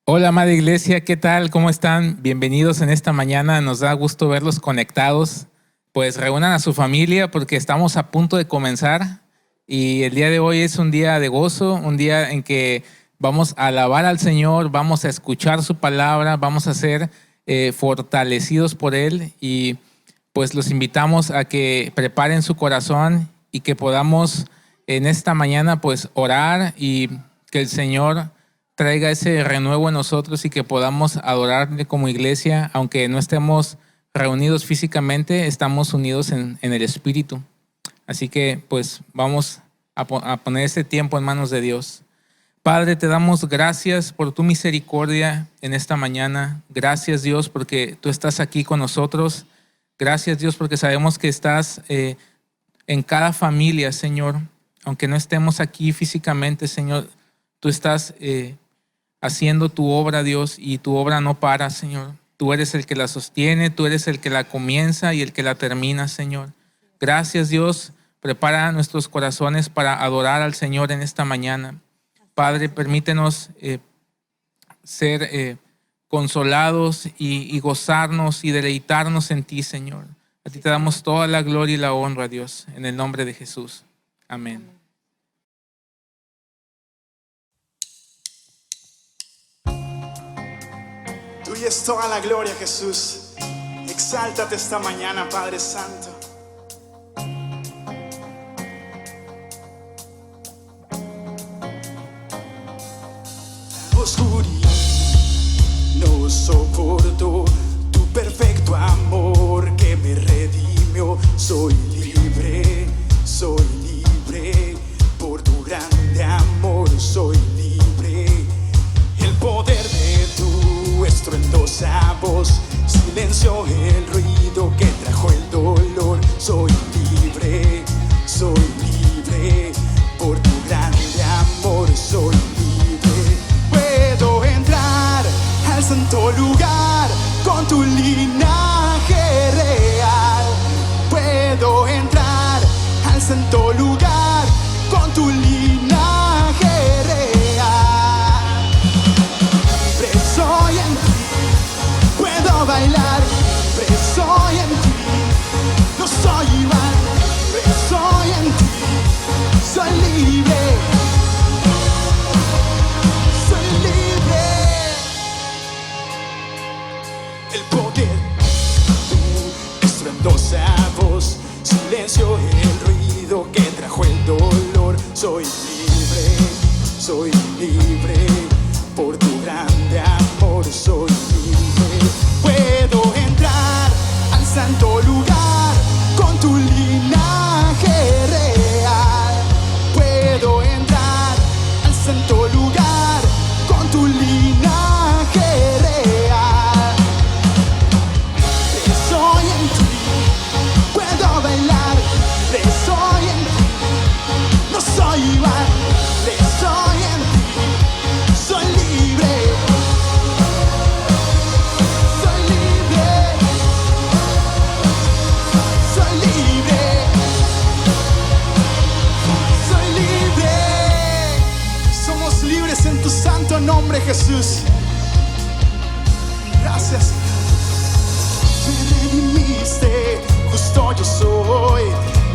Hola, amada iglesia, ¿qué tal? ¿Cómo están? Bienvenidos en esta mañana. Nos da gusto verlos conectados. Pues reúnan a su familia porque estamos a punto de comenzar y el día de hoy es un día de gozo, un día en que vamos a alabar al Señor, vamos a escuchar su palabra, vamos a ser fortalecidos por Él y pues los invitamos a que preparen su corazón y que podamos en esta mañana pues orar y que el Señor traiga ese renuevo en nosotros y que podamos adorarle como iglesia, aunque no estemos reunidos físicamente, estamos unidos en el Espíritu. Así que pues vamos a poner este tiempo en manos de Dios. Padre, te damos gracias por tu misericordia en esta mañana. Gracias, Dios, porque tú estás aquí con nosotros. Gracias, Dios, porque sabemos que estás en cada familia, Señor. Aunque no estemos aquí físicamente, Señor, tú estás haciendo tu obra, Dios, y tu obra no para, Señor. Tú eres el que la sostiene, tú eres el que la comienza y el que la termina, Señor. Gracias, Dios. Prepara nuestros corazones para adorar al Señor en esta mañana. Padre, permítenos ser consolados y gozarnos y deleitarnos en ti, Señor. A ti te damos toda la gloria y la honra, Dios, en el nombre de Jesús. Amén. Tuya es toda la gloria, Jesús. Exáltate esta mañana, Padre Santo. La oscuridad no soporto tu perfecto amor que me redimió. Soy libre por tu grande amor. Soy libre. El poder de tu estruendosa voz silenció el ruido que trajo el dolor. Soy libre por tu grande amor. Soy libre. Puedo entrar al santo lugar con tu linaje real. Puedo entrar al santo lugar con tu linaje real. Soy en ti, puedo bailar, soy en ti, no soy igual, soy en ti, soy libre, soy libre. El poder, tu estruendosa voz, silencio el ruido que trajo el dolor. Soy libre por tu grande amor. Soy libre. Puedo entrar al santo lugar con tu linaje real. Puedo entrar al santo lugar con tu linaje real. Soy en ti, puedo bailar. Soy en ti, no soy igual. Soy en ti, soy libre. Soy libre. Soy libre. Soy libre. Somos libres en tu santo nombre, Jesús. Gracias. Me redimiste, justo yo soy.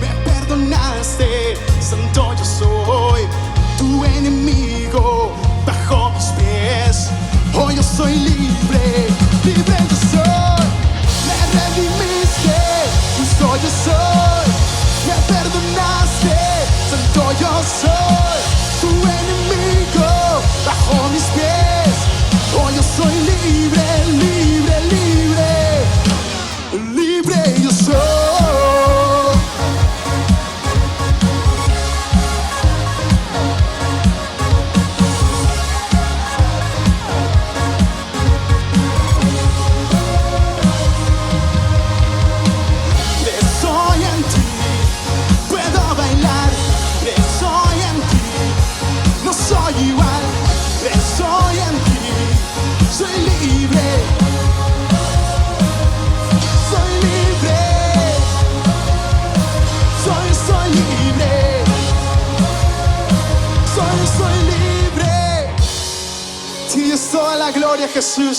Me perdonaste, santo yo soy. Tu enemigo bajo mis pies. Hoy yo soy libre, libre yo soy. Me redimiste, justo yo soy. Me perdonaste, santo yo soy. Tu enemigo bajo mis pies. Hoy yo soy libre, libre, libre. Libre yo soy. Soy igual, soy toda la gloria, Jesús.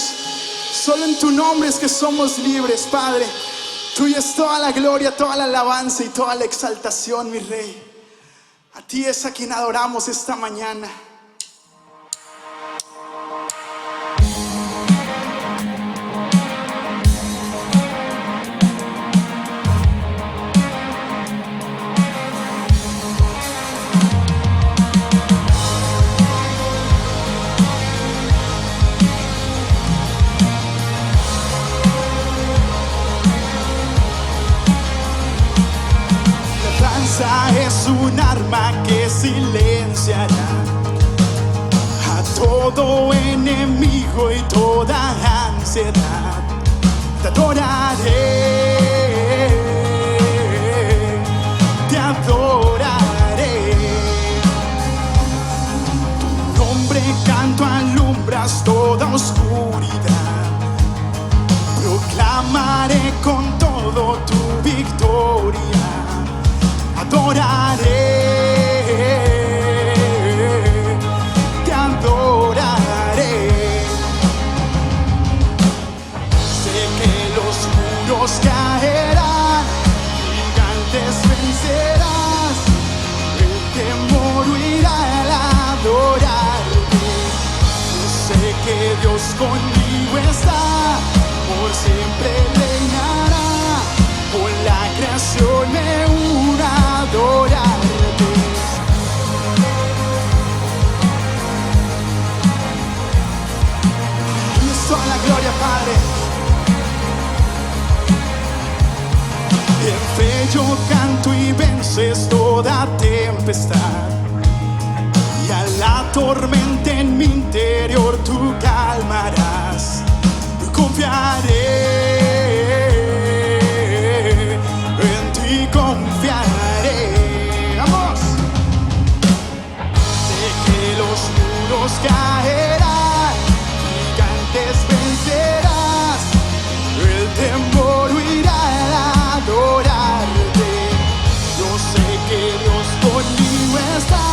Solo en tu nombre es que somos libres, Padre. Tuya es toda la gloria, toda la alabanza y toda la exaltación, mi Rey. A ti es a quien adoramos esta mañana. Es un arma que silenciará a todo enemigo y toda ansiedad. Te adoraré, te adoraré. Tu nombre canto alumbras toda oscuridad. Proclamaré con todo tu victoria. Adoraré, te adoraré. Sé que los muros caerán, gigantes vencerás, el temor huirá al adorarte. Yo sé que Dios conmigo está, por siempre reinará, con la creación me una a adorarte. Y es toda la gloria, Padre. En fe yo canto y vences toda tempestad, y a la tormenta en mi interior tú calmarás. Yo confiaré, confiaré. Vamos. Sé que los muros caerán, gigantes vencerás, el temor huirá al adorarte. Yo sé que Dios conmigo está,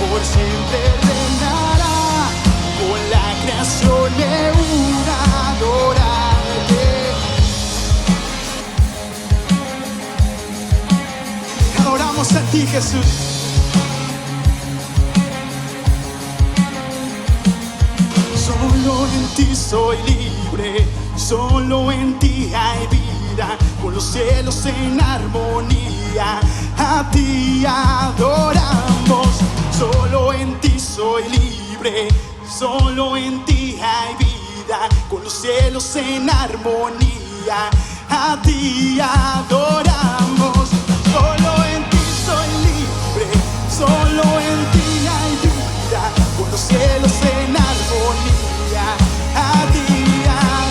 por siempre reinará, con la creación me una a adorarte. Adoramos a ti, Jesús. Solo en ti soy libre, solo en ti hay vida, con los cielos en armonía, a ti adoramos. Solo en ti soy libre, solo en ti hay vida, con los cielos en armonía, a ti adoramos. Solo en ti soy libre, solo en ti hay vida, con los cielos en armonía, a ti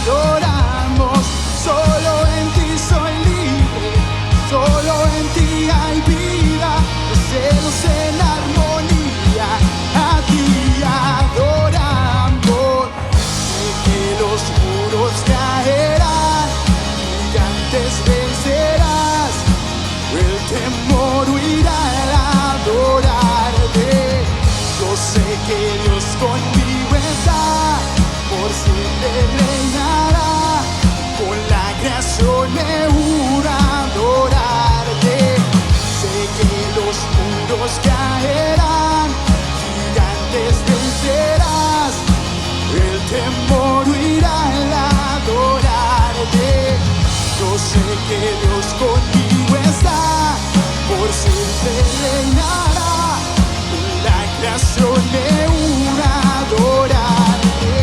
adoramos. Solo en ti soy libre, solo en ti hay vida, los cielos en armonía, a ti adoramos. Sé que los muros caerán, gigantes vencerás, el temor huirá al adorarte. Yo sé que Dios conmigo está, por siempre reinará, con la creación me una a adorarte. Sé que los muros caerán, gigantes vencerás, el temor huirá al adorarte. Yo sé que Dios conmigo está, por siempre reinará, con la creación me una a adorarte.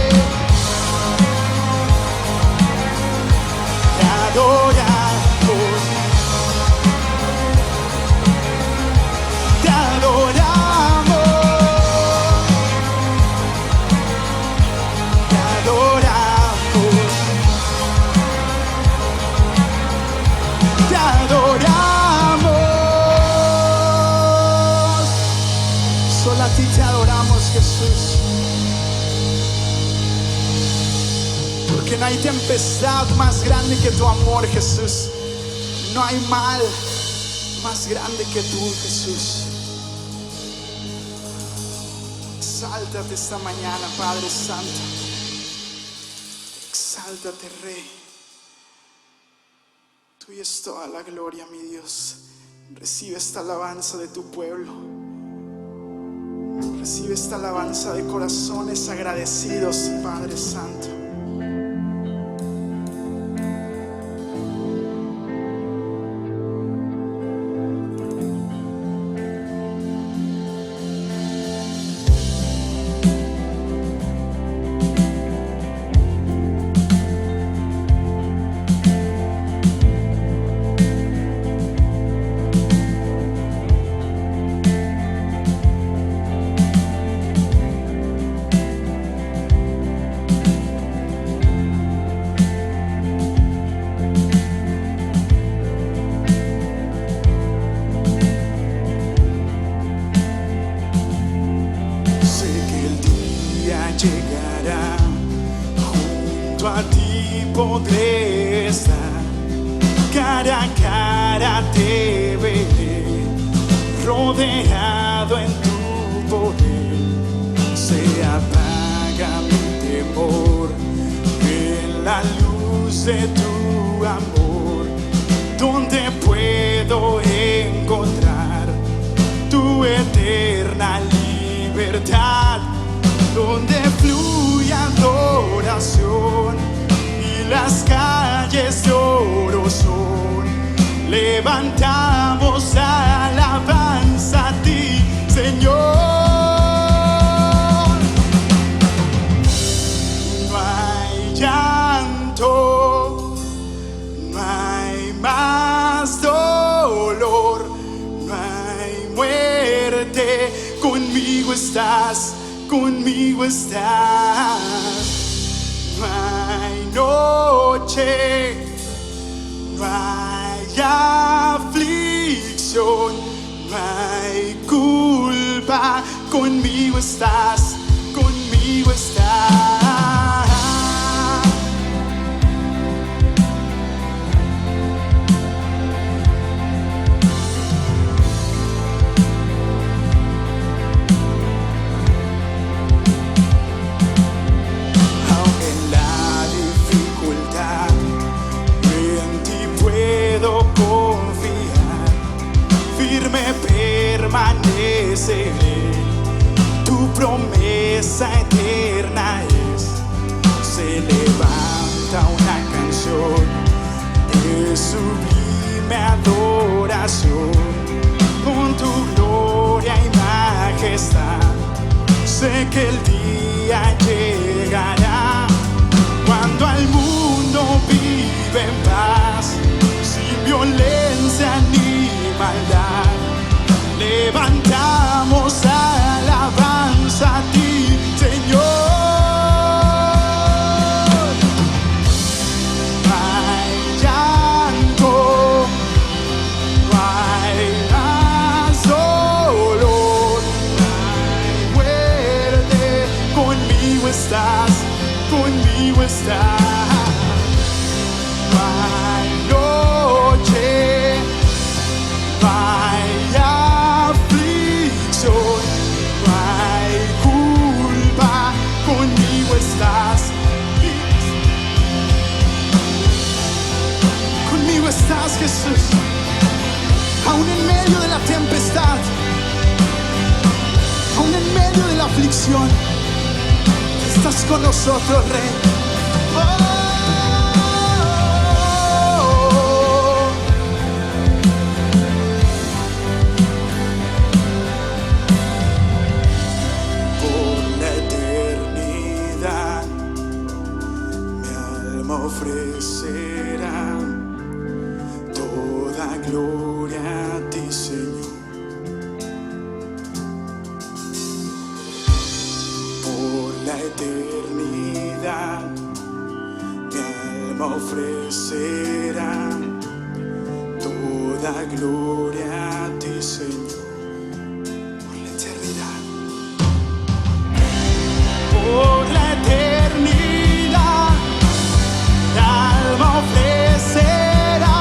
Te adoramos, te adoramos, te adoramos, te adoramos. Solo a ti te adoramos, Jesús. Porque no hay tempestad más grande que tu amor, Jesús. No hay mal más grande que tú, Jesús. Exáltate esta mañana, Padre Santo. Exáltate, Rey. Tuya es toda la gloria, mi Dios. Recibe esta alabanza de tu pueblo. Recibe esta alabanza de corazones agradecidos, Padre Santo. Llegará, junto a ti podré estar, cara a cara te veré, rodeado en tu poder. Se apaga mi temor en la luz de tu amor, donde puedo encontrar tu eterna libertad, donde fluye adoración y las calles de oro son. Levantamos alabanza a ti, Señor. No hay llanto, no hay más dolor, no hay muerte. Conmigo estás, conmigo estás. No hay noche, no hay aflicción, no hay culpa. Conmigo estás, conmigo estás. Permaneceré, tu promesa eterna es. Se levanta una canción de sublime adoración, con tu gloria y majestad. Sé que el día llegará, cuando al mundo vive en paz, sin violencia ni maldad. Levantamos alabanza a ti, Señor. No hay llanto, no hay más dolor, no hay muerte. Conmigo estás, conmigo estás. No hay noche, no hay aflicción, no hay culpa. Conmigo estás, conmigo estás, Jesús. Aún en medio de la tempestad, aún en medio de la aflicción, estás con nosotros, Rey. Por la eternidad mi alma ofrecerá toda gloria a ti, Señor. Por la eternidad mi alma ofrecerá toda gloria a ti, Señor. Por la eternidad, por la eternidad mi alma ofrecerá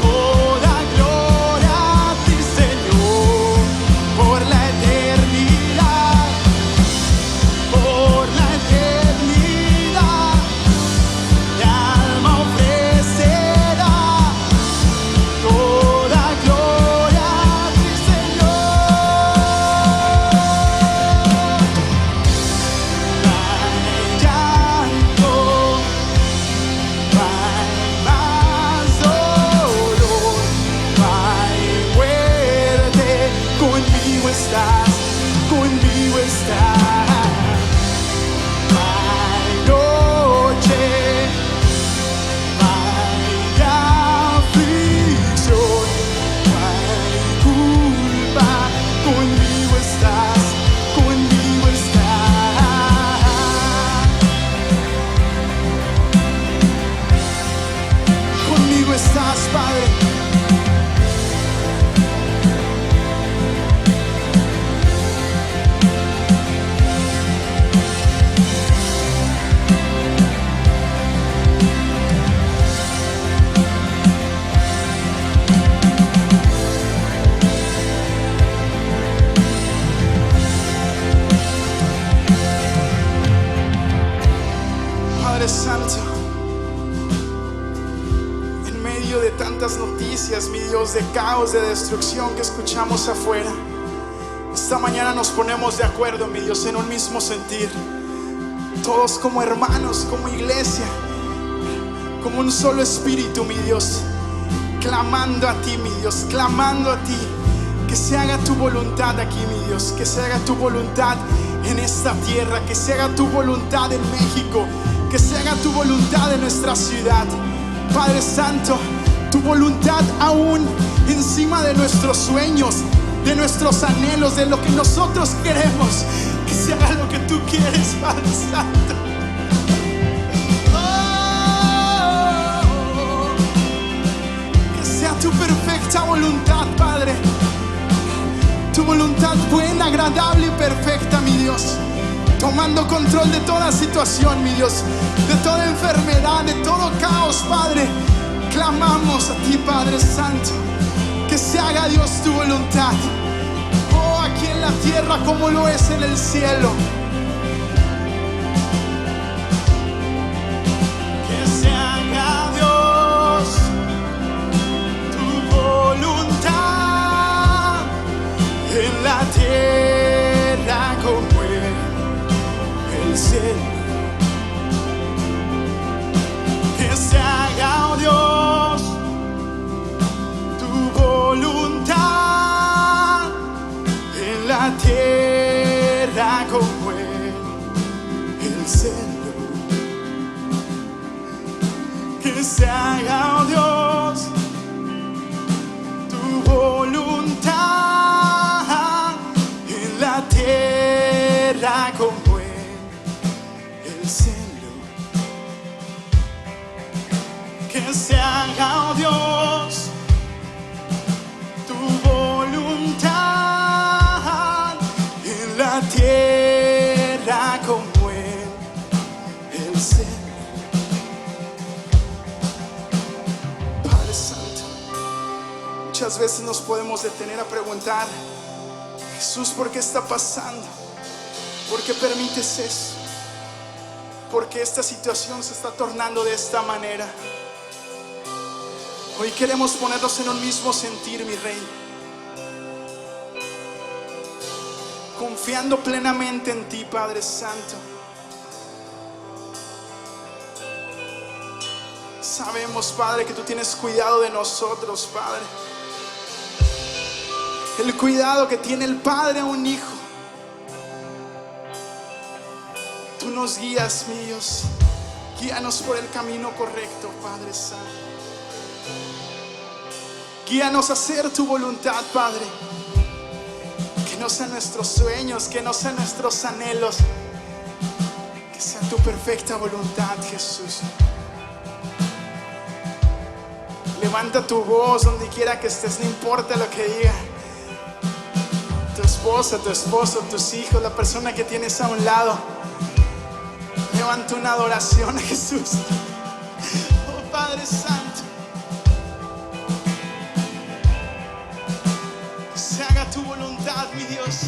toda gloria a ti, Señor. Por la eternidad estás, conmigo estás. Hay noche, hay aflicción, hay culpa, conmigo estás, conmigo estás. Conmigo estás, Padre. Padre Santo, en medio de tantas noticias, mi Dios, de caos, de destrucción que escuchamos afuera, esta mañana nos ponemos de acuerdo, mi Dios, en un mismo sentir, todos como hermanos, como iglesia, como un solo espíritu, mi Dios, clamando a ti, mi Dios, clamando a ti, que se haga tu voluntad aquí, mi Dios, que se haga tu voluntad en esta tierra, que se haga tu voluntad en México, que se haga tu voluntad en nuestra ciudad. Padre Santo, tu voluntad aún encima de nuestros sueños, de nuestros anhelos, de lo que nosotros queremos, que se haga lo que tú quieres, Padre Santo. Que sea tu perfecta voluntad, Padre, tu voluntad buena, agradable y perfecta, mi Dios, tomando control de toda situación, mi Dios, de toda enfermedad, de todo caos, Padre. Clamamos a ti, Padre Santo, que se haga, Dios, tu voluntad, oh, aquí en la tierra como lo es en el cielo. Que se haga, Dios, tu voluntad en la tierra como en el cielo. Que se haga, oh Dios, tu voluntad en la tierra como en el cielo. Que se haga, oh Dios, tu voluntad en la tierra como en el cielo. Que se haga, oh Dios, tu voluntad en la tierra como en el cielo. Padre Santo, muchas veces nos podemos detener a preguntar: Jesús, ¿por qué está pasando? ¿Por qué permites eso? ¿Por qué esta situación se está tornando de esta manera? Hoy queremos ponernos en un mismo sentir, mi Rey, confiando plenamente en ti, Padre Santo. Sabemos, Padre, que tú tienes cuidado de nosotros, Padre. El cuidado que tiene el Padre a un hijo. Tú nos guías, mi Dios. Guíanos por el camino correcto, Padre Santo. Guíanos a hacer tu voluntad, Padre. Que no sean nuestros sueños, que no sean nuestros anhelos, que sea tu perfecta voluntad, Jesús. Levanta tu voz donde quiera que estés, no importa lo que diga tu esposa, tu esposo, tus hijos, la persona que tienes a un lado. Levanta una adoración a Jesús. Oh Padre Santo, que se haga tu voluntad, mi Dios.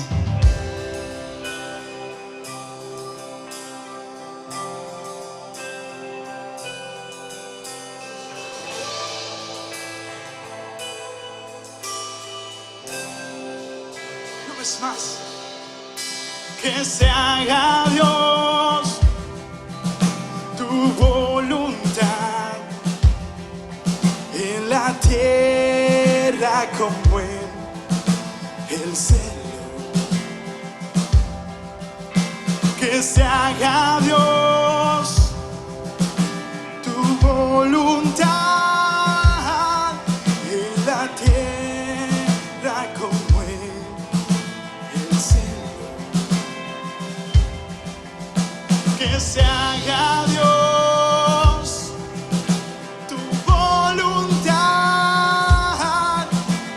Una vez más, que se haga, Dios, tu voluntad en la tierra como en el cielo. que se haga Dios tu voluntad en la tierra como en el cielo. Que se haga Dios tu voluntad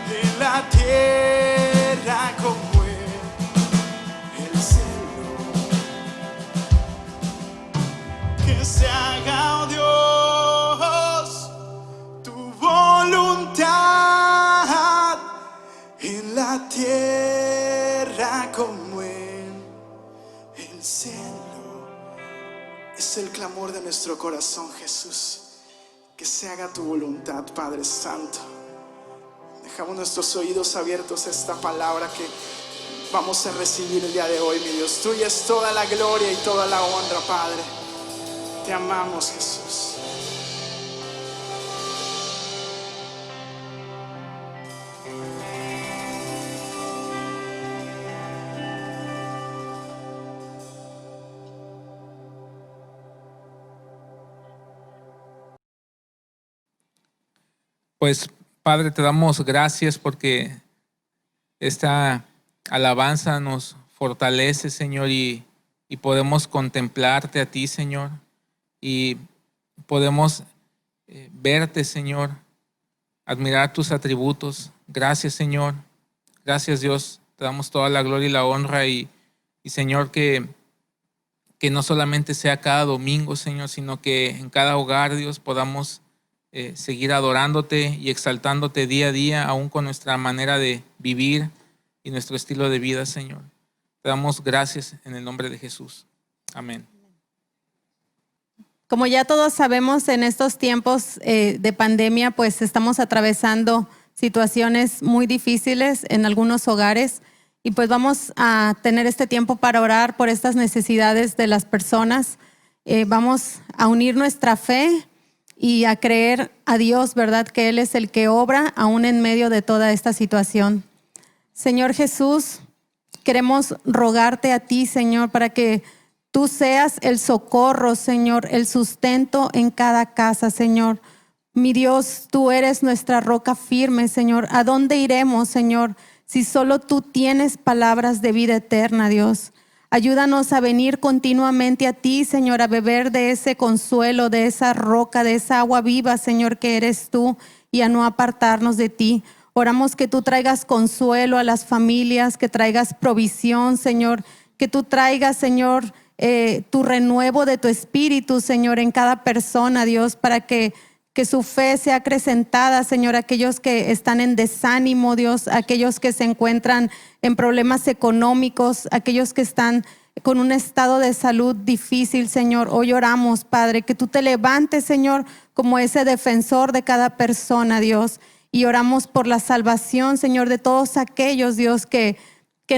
en la tierra como en el cielo. Que se haga Dios tu voluntad en la tierra como en el cielo. Es el clamor de nuestro corazón, Jesús. Que se haga tu voluntad, Padre Santo. Dejamos nuestros oídos abiertos a esta palabra que vamos a recibir el día de hoy, mi Dios. Tuya es toda la gloria y toda la honra, Padre. Te amamos, Jesús. Pues, Padre, te damos gracias porque esta alabanza nos fortalece, Señor, y podemos contemplarte a ti, Señor, y podemos verte, Señor, admirar tus atributos. Gracias, Señor. Gracias, Dios. Te damos toda la gloria y la honra y Señor, que no solamente sea cada domingo, Señor, sino que en cada hogar, Dios, podamos seguir adorándote y exaltándote día a día, aún con nuestra manera de vivir y nuestro estilo de vida, Señor. Te damos gracias en el nombre de Jesús. Amén. Como ya todos sabemos, en estos tiempos de pandemia, pues estamos atravesando situaciones muy difíciles en algunos hogares y pues vamos a tener este tiempo para orar por estas necesidades de las personas. Vamos a unir nuestra fe y a creer a Dios, ¿verdad? Que Él es el que obra aún en medio de toda esta situación. Señor Jesús, queremos rogarte a ti, Señor, para que tú seas el socorro, Señor, el sustento en cada casa, Señor. Mi Dios, tú eres nuestra roca firme, Señor. ¿A dónde iremos, Señor, si solo tú tienes palabras de vida eterna, Dios? Ayúdanos a venir continuamente a ti, Señor, a beber de ese consuelo, de esa roca, de esa agua viva, Señor, que eres tú, y a no apartarnos de ti. Oramos que tú traigas consuelo a las familias, que traigas provisión, Señor, que tú traigas, Señor, tu renuevo de tu espíritu, Señor, en cada persona, Dios, para que su fe sea acrecentada, Señor, aquellos que están en desánimo, Dios, aquellos que se encuentran en problemas económicos, aquellos que están con un estado de salud difícil, Señor. Hoy oramos, Padre, que tú te levantes, Señor, como ese defensor de cada persona, Dios. Y oramos por la salvación, Señor, de todos aquellos, Dios, que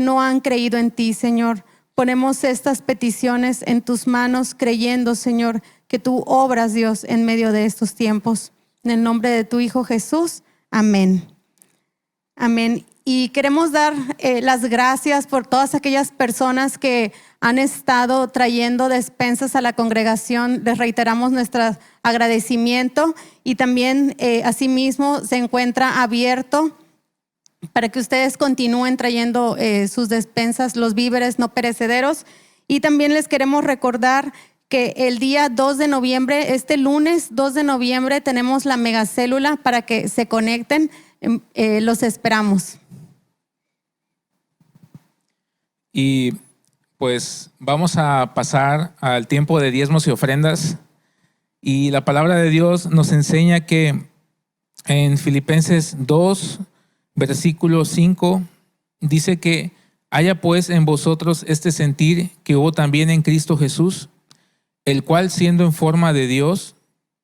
no han creído en ti, Señor. Ponemos estas peticiones en tus manos, creyendo, Señor, que tú obras, Dios, en medio de estos tiempos. En el nombre de tu Hijo Jesús. Amén. Amén. Y queremos dar las gracias por todas aquellas personas que han estado trayendo despensas a la congregación. Les reiteramos nuestro agradecimiento y también asimismo se encuentra abierto para que ustedes continúen trayendo sus despensas, los víveres no perecederos. Y también les queremos recordar que el día 2 de noviembre, este lunes 2 de noviembre, tenemos la megacélula para que se conecten. Los esperamos. Y pues vamos a pasar al tiempo de diezmos y ofrendas. Y la palabra de Dios nos enseña que en Filipenses 2, versículo 5, dice que haya pues en vosotros este sentir que hubo también en Cristo Jesús, el cual siendo en forma de Dios,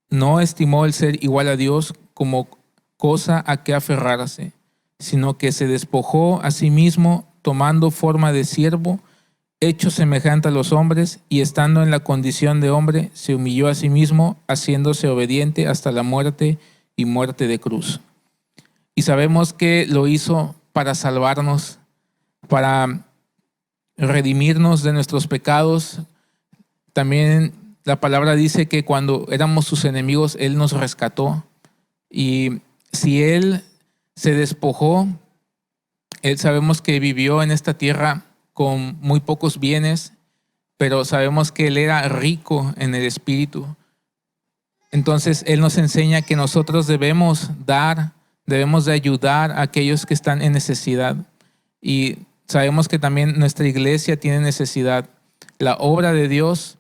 no estimó el ser igual a Dios como cosa a que aferrarse, sino que se despojó a sí mismo, tomando forma de siervo, hecho semejante a los hombres, y estando en la condición de hombre, se humilló a sí mismo, haciéndose obediente hasta la muerte y muerte de cruz. Y sabemos que lo hizo para salvarnos, para redimirnos de nuestros pecados, También la palabra dice que cuando éramos sus enemigos, Él nos rescató. Y si Él se despojó, Él sabemos que vivió en esta tierra con muy pocos bienes, pero sabemos que Él era rico en el espíritu. Entonces Él nos enseña que nosotros debemos dar, debemos de ayudar a aquellos que están en necesidad. Y sabemos que también nuestra iglesia tiene necesidad. La obra de Dios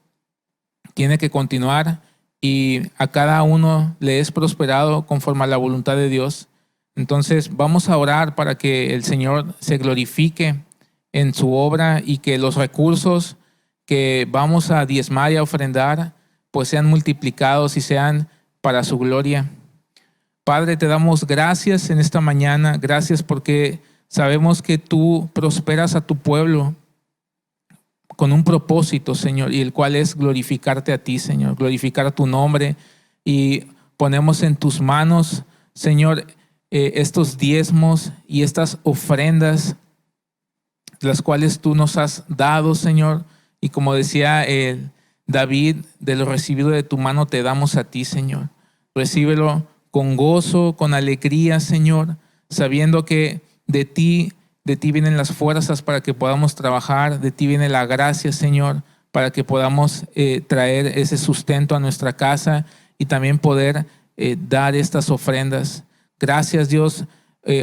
tiene que continuar y a cada uno le es prosperado conforme a la voluntad de Dios. Entonces vamos a orar para que el Señor se glorifique en su obra y que los recursos que vamos a diezmar y a ofrendar pues sean multiplicados y sean para su gloria. Padre, te damos gracias en esta mañana. Gracias porque sabemos que tú prosperas a tu pueblo con un propósito, Señor, y el cual es glorificarte a ti, Señor, glorificar tu nombre. Y ponemos en tus manos, Señor, estos diezmos y estas ofrendas, las cuales tú nos has dado, Señor. Y como decía David, de lo recibido de tu mano te damos a ti, Señor. Recíbelo con gozo, con alegría, Señor, sabiendo que de ti vienen las fuerzas para que podamos trabajar, de ti viene la gracia, Señor, para que podamos traer ese sustento a nuestra casa y también poder dar estas ofrendas. Gracias, Dios.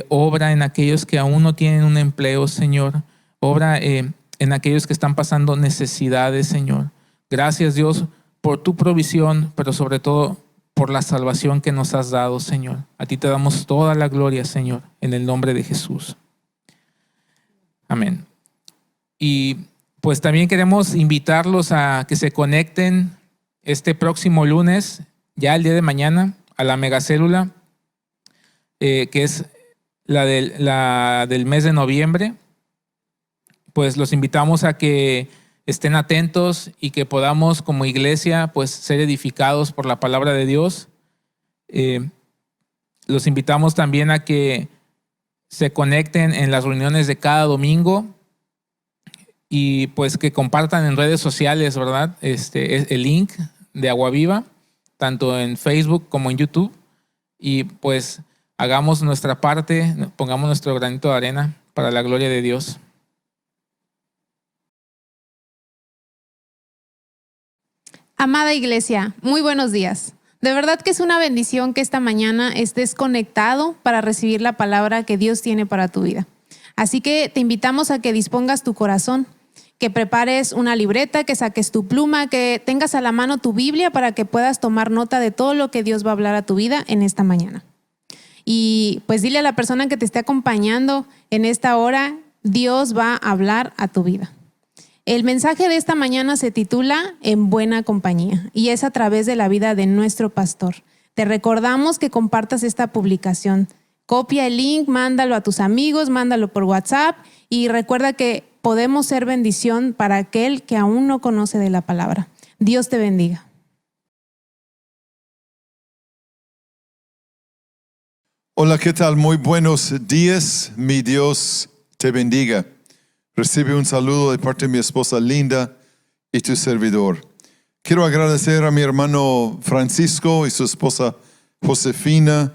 Obra en aquellos que aún no tienen un empleo, Señor. Obra en aquellos que están pasando necesidades, Señor. Gracias, Dios, por tu provisión, pero sobre todo por la salvación que nos has dado, Señor. A ti te damos toda la gloria, Señor, en el nombre de Jesús. Amén. Y pues también queremos invitarlos a que se conecten este próximo lunes, ya el día de mañana, a la megacélula, que es la del mes de noviembre. Pues los invitamos a que estén atentos y que podamos como iglesia pues ser edificados por la palabra de Dios. Los invitamos también a que se conecten en las reuniones de cada domingo y pues que compartan en redes sociales, ¿verdad? El link de Agua Viva, tanto en Facebook como en YouTube. Y pues hagamos nuestra parte, pongamos nuestro granito de arena para la gloria de Dios. Amada iglesia, muy buenos días. De verdad que es una bendición que esta mañana estés conectado para recibir la palabra que Dios tiene para tu vida. Así que te invitamos a que dispongas tu corazón, que prepares una libreta, que saques tu pluma, que tengas a la mano tu Biblia para que puedas tomar nota de todo lo que Dios va a hablar a tu vida en esta mañana. Y pues dile a la persona que te esté acompañando en esta hora, Dios va a hablar a tu vida. El mensaje de esta mañana se titula En buena compañía y es a través de la vida de nuestro pastor. Te recordamos que compartas esta publicación. Copia el link, mándalo a tus amigos, mándalo por WhatsApp y recuerda que podemos ser bendición para aquel que aún no conoce de la palabra. Dios te bendiga. Hola, ¿qué tal? Muy buenos días. Mi Dios te bendiga. Recibe un saludo de parte de mi esposa Linda y tu servidor. Quiero agradecer a mi hermano Francisco y su esposa Josefina,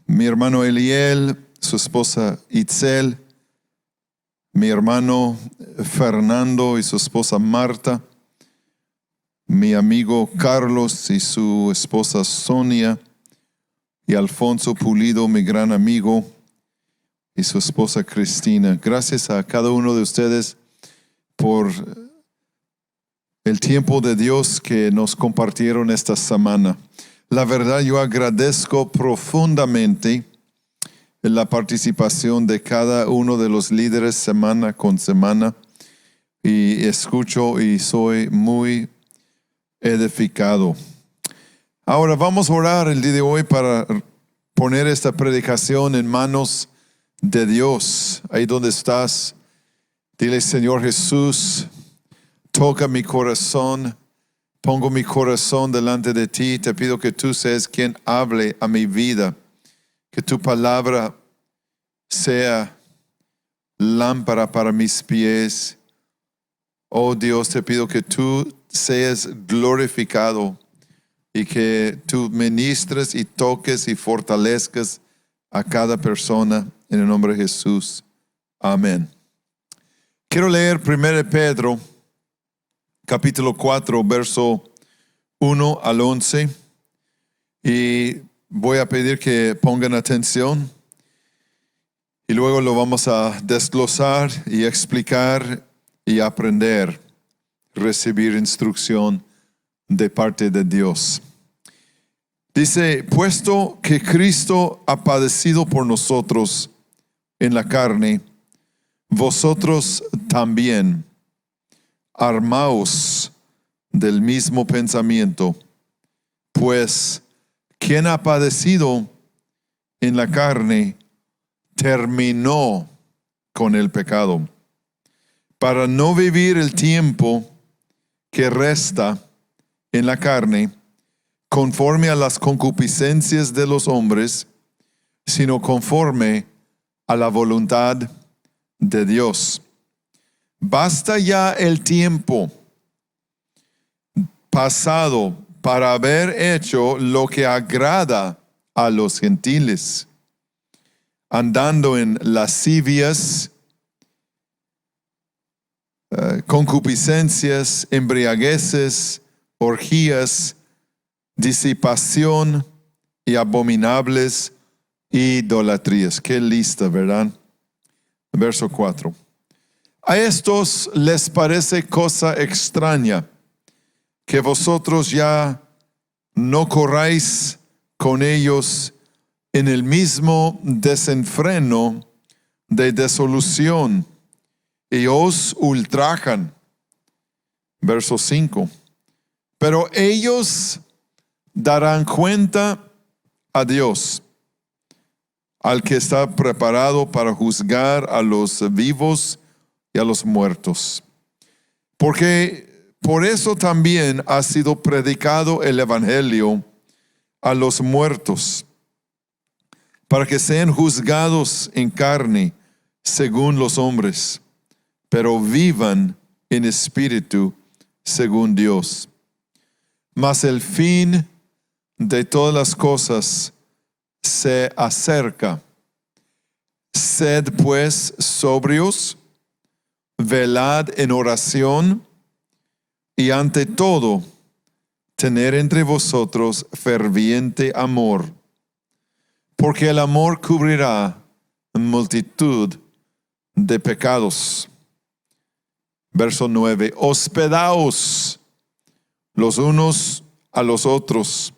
mi hermano Eliel, su esposa Itzel, mi hermano Fernando y su esposa Marta, mi amigo Carlos y su esposa Sonia, y Alfonso Pulido, mi gran amigo, y su esposa Cristina. Gracias a cada uno de ustedes por el tiempo de Dios que nos compartieron esta semana. La verdad, yo agradezco profundamente la participación de cada uno de los líderes semana con semana y escucho y soy muy edificado. Ahora vamos a orar el día de hoy para poner esta predicación en manos de Dios. Ahí donde estás, dile: Señor Jesús, toca mi corazón, pongo mi corazón delante de ti. Te pido que tú seas quien hable a mi vida, que tu palabra sea lámpara para mis pies. Oh Dios, te pido que tú seas glorificado y que tú ministres y toques y fortalezcas a cada persona en el nombre de Jesús. Amén. Quiero leer 1 Pedro, capítulo 4, verso 1 al 11. Y voy a pedir que pongan atención. Y luego lo vamos a desglosar y explicar y aprender, recibir instrucción de parte de Dios. Dice, puesto que Cristo ha padecido por nosotros en la carne, vosotros también armaos del mismo pensamiento, pues quien ha padecido en la carne terminó con el pecado, para no vivir el tiempo que resta en la carne conforme a las concupiscencias de los hombres, sino conforme a la voluntad de Dios. Basta ya el tiempo pasado para haber hecho lo que agrada a los gentiles, andando en lascivias, concupiscencias, embriagueces, orgías, disipación y abominables idolatrías. Qué lista, ¿verdad? Verso 4. A estos les parece cosa extraña que vosotros ya no corráis con ellos en el mismo desenfreno de desolución y os ultrajan. Verso 5. Pero ellos darán cuenta a Dios, al que está preparado para juzgar a los vivos y a los muertos. Porque por eso también ha sido predicado el evangelio a los muertos, para que sean juzgados en carne según los hombres, pero vivan en espíritu según Dios. Mas el fin de todas las cosas se acerca. Sed pues sobrios, velad en oración, y ante todo, tener entre vosotros ferviente amor, porque el amor cubrirá multitud de pecados. Verso 9. Hospedaos los unos a los otros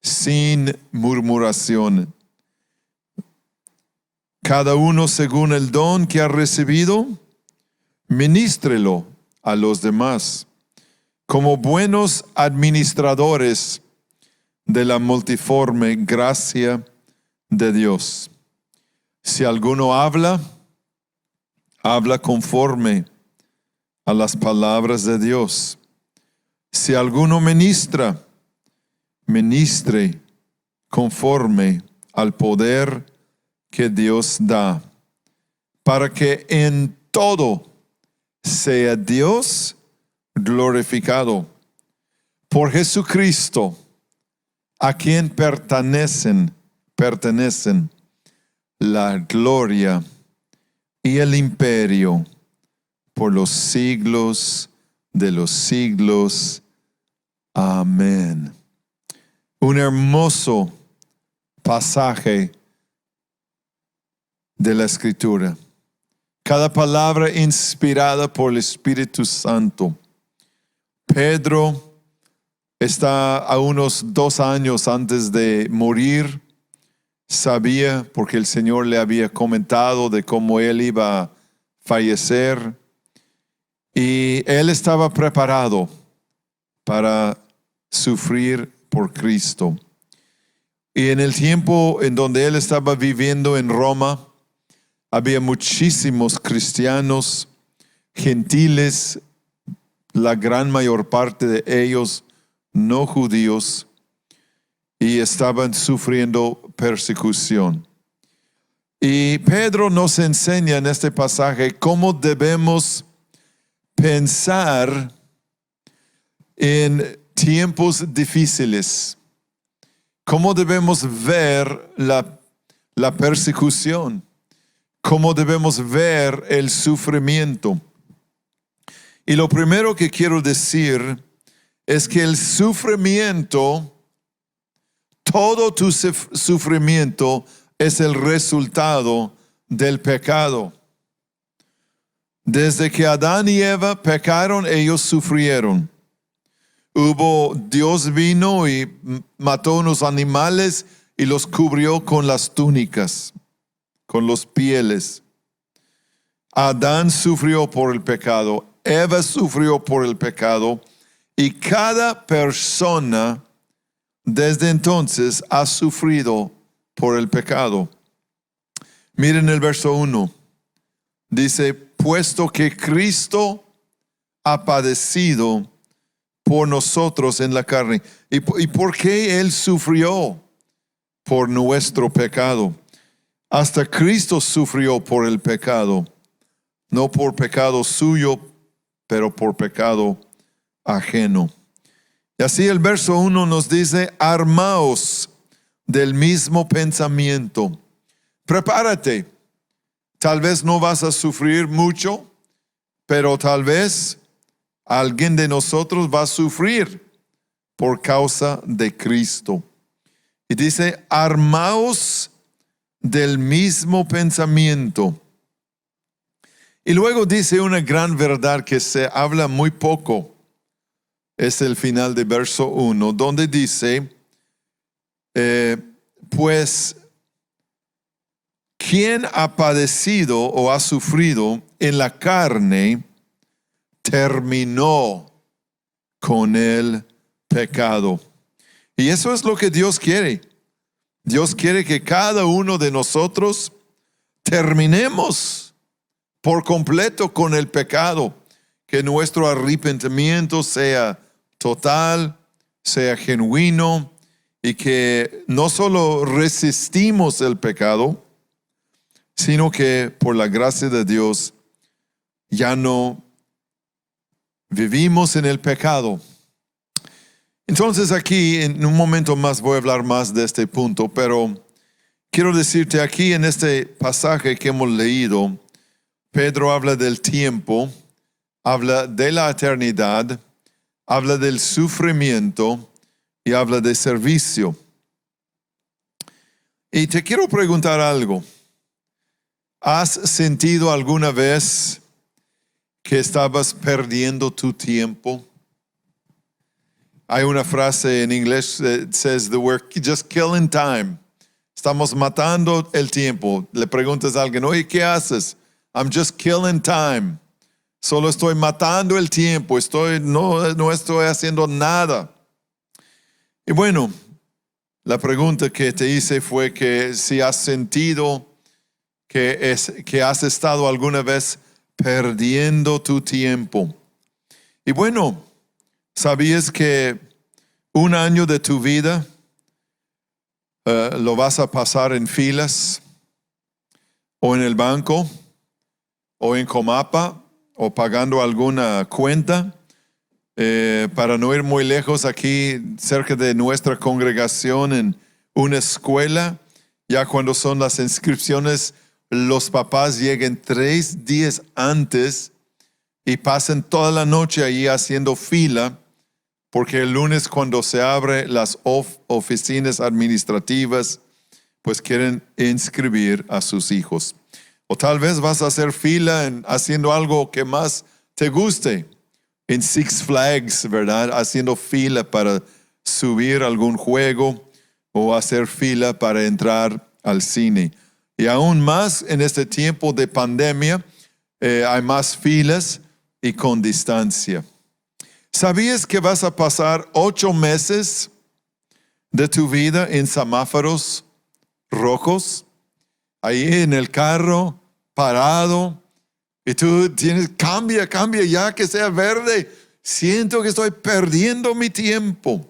sin murmuración. Cada uno según el don que ha recibido, ministrelo a los demás, como buenos administradores de la multiforme gracia de Dios. Si alguno habla, habla conforme a las palabras de Dios. Si alguno ministra, ministre conforme al poder que Dios da, para que en todo sea Dios glorificado por Jesucristo, a quien pertenecen la gloria y el imperio por los siglos de los siglos. Amén. Un hermoso pasaje de la Escritura. Cada palabra inspirada por el Espíritu Santo. Pedro está a unos 2 años antes de morir. Sabía, porque el Señor le había comentado de cómo él iba a fallecer. Y él estaba preparado para sufrir por Cristo. Y en el tiempo en donde él estaba viviendo en Roma, había muchísimos cristianos, gentiles, la gran mayor parte de ellos no judíos, y estaban sufriendo persecución. Y Pedro nos enseña en este pasaje cómo debemos pensar en tiempos difíciles? ¿Cómo debemos ver la persecución? ¿Cómo debemos ver el sufrimiento? Y lo primero que quiero decir es que el sufrimiento, todo tu sufrimiento es el resultado del pecado. Desde que Adán y Eva pecaron, ellos sufrieron. Dios vino y mató unos animales y los cubrió con las túnicas, con los pieles. Adán sufrió por el pecado, Eva sufrió por el pecado, y cada persona desde entonces ha sufrido por el pecado. Miren el verso 1. Dice, puesto que Cristo ha padecido por nosotros en la carne. ¿Y por qué Él sufrió? Por nuestro pecado. Hasta Cristo sufrió por el pecado. No por pecado suyo, pero por pecado ajeno. Y así el verso 1 nos dice, armaos del mismo pensamiento. Prepárate. Tal vez no vas a sufrir mucho, pero tal vez alguien de nosotros va a sufrir por causa de Cristo. Y dice, armaos del mismo pensamiento. Y luego dice una gran verdad que se habla muy poco. Es el final de verso 1, donde dice, pues, quien ha padecido o ha sufrido en la carne, terminó con el pecado. Y eso es lo que Dios quiere. Dios quiere que cada uno de nosotros terminemos por completo con el pecado. Que nuestro arrepentimiento sea total, sea genuino, y que no solo resistimos el pecado, sino que por la gracia de Dios ya no vivimos en el pecado. Entonces aquí, en un momento más voy a hablar más de este punto, pero quiero decirte aquí en este pasaje que hemos leído, Pedro habla del tiempo, habla de la eternidad, habla del sufrimiento y habla de servicio. Y te quiero preguntar algo. ¿Has sentido alguna vez que estabas perdiendo tu tiempo? Hay una frase en inglés that says that we're just killing time. Estamos matando el tiempo. Le preguntas a alguien, oye, ¿qué haces? I'm just killing time. Solo estoy matando el tiempo. No estoy haciendo nada. Y bueno, la pregunta que te hice fue que si has sentido que has estado alguna vez perdiendo tu tiempo. Y bueno, ¿sabías que un año de tu vida lo vas a pasar en filas o en el banco o en Comapa o pagando alguna cuenta? Para no ir muy lejos, aquí cerca de nuestra congregación en una escuela, ya cuando son las inscripciones, los papás lleguen 3 días antes y pasen toda la noche ahí haciendo fila, porque el lunes cuando se abren las oficinas administrativas, pues quieren inscribir a sus hijos. O tal vez vas a hacer fila haciendo algo que más te guste. En Six Flags, ¿verdad? Haciendo fila para subir algún juego o hacer fila para entrar al cine. Y aún más en este tiempo de pandemia, hay más filas y con distancia. ¿Sabías que vas a pasar 8 meses de tu vida en semáforos rojos? Ahí en el carro, parado. Y tú cambia ya que sea verde. Siento que estoy perdiendo mi tiempo.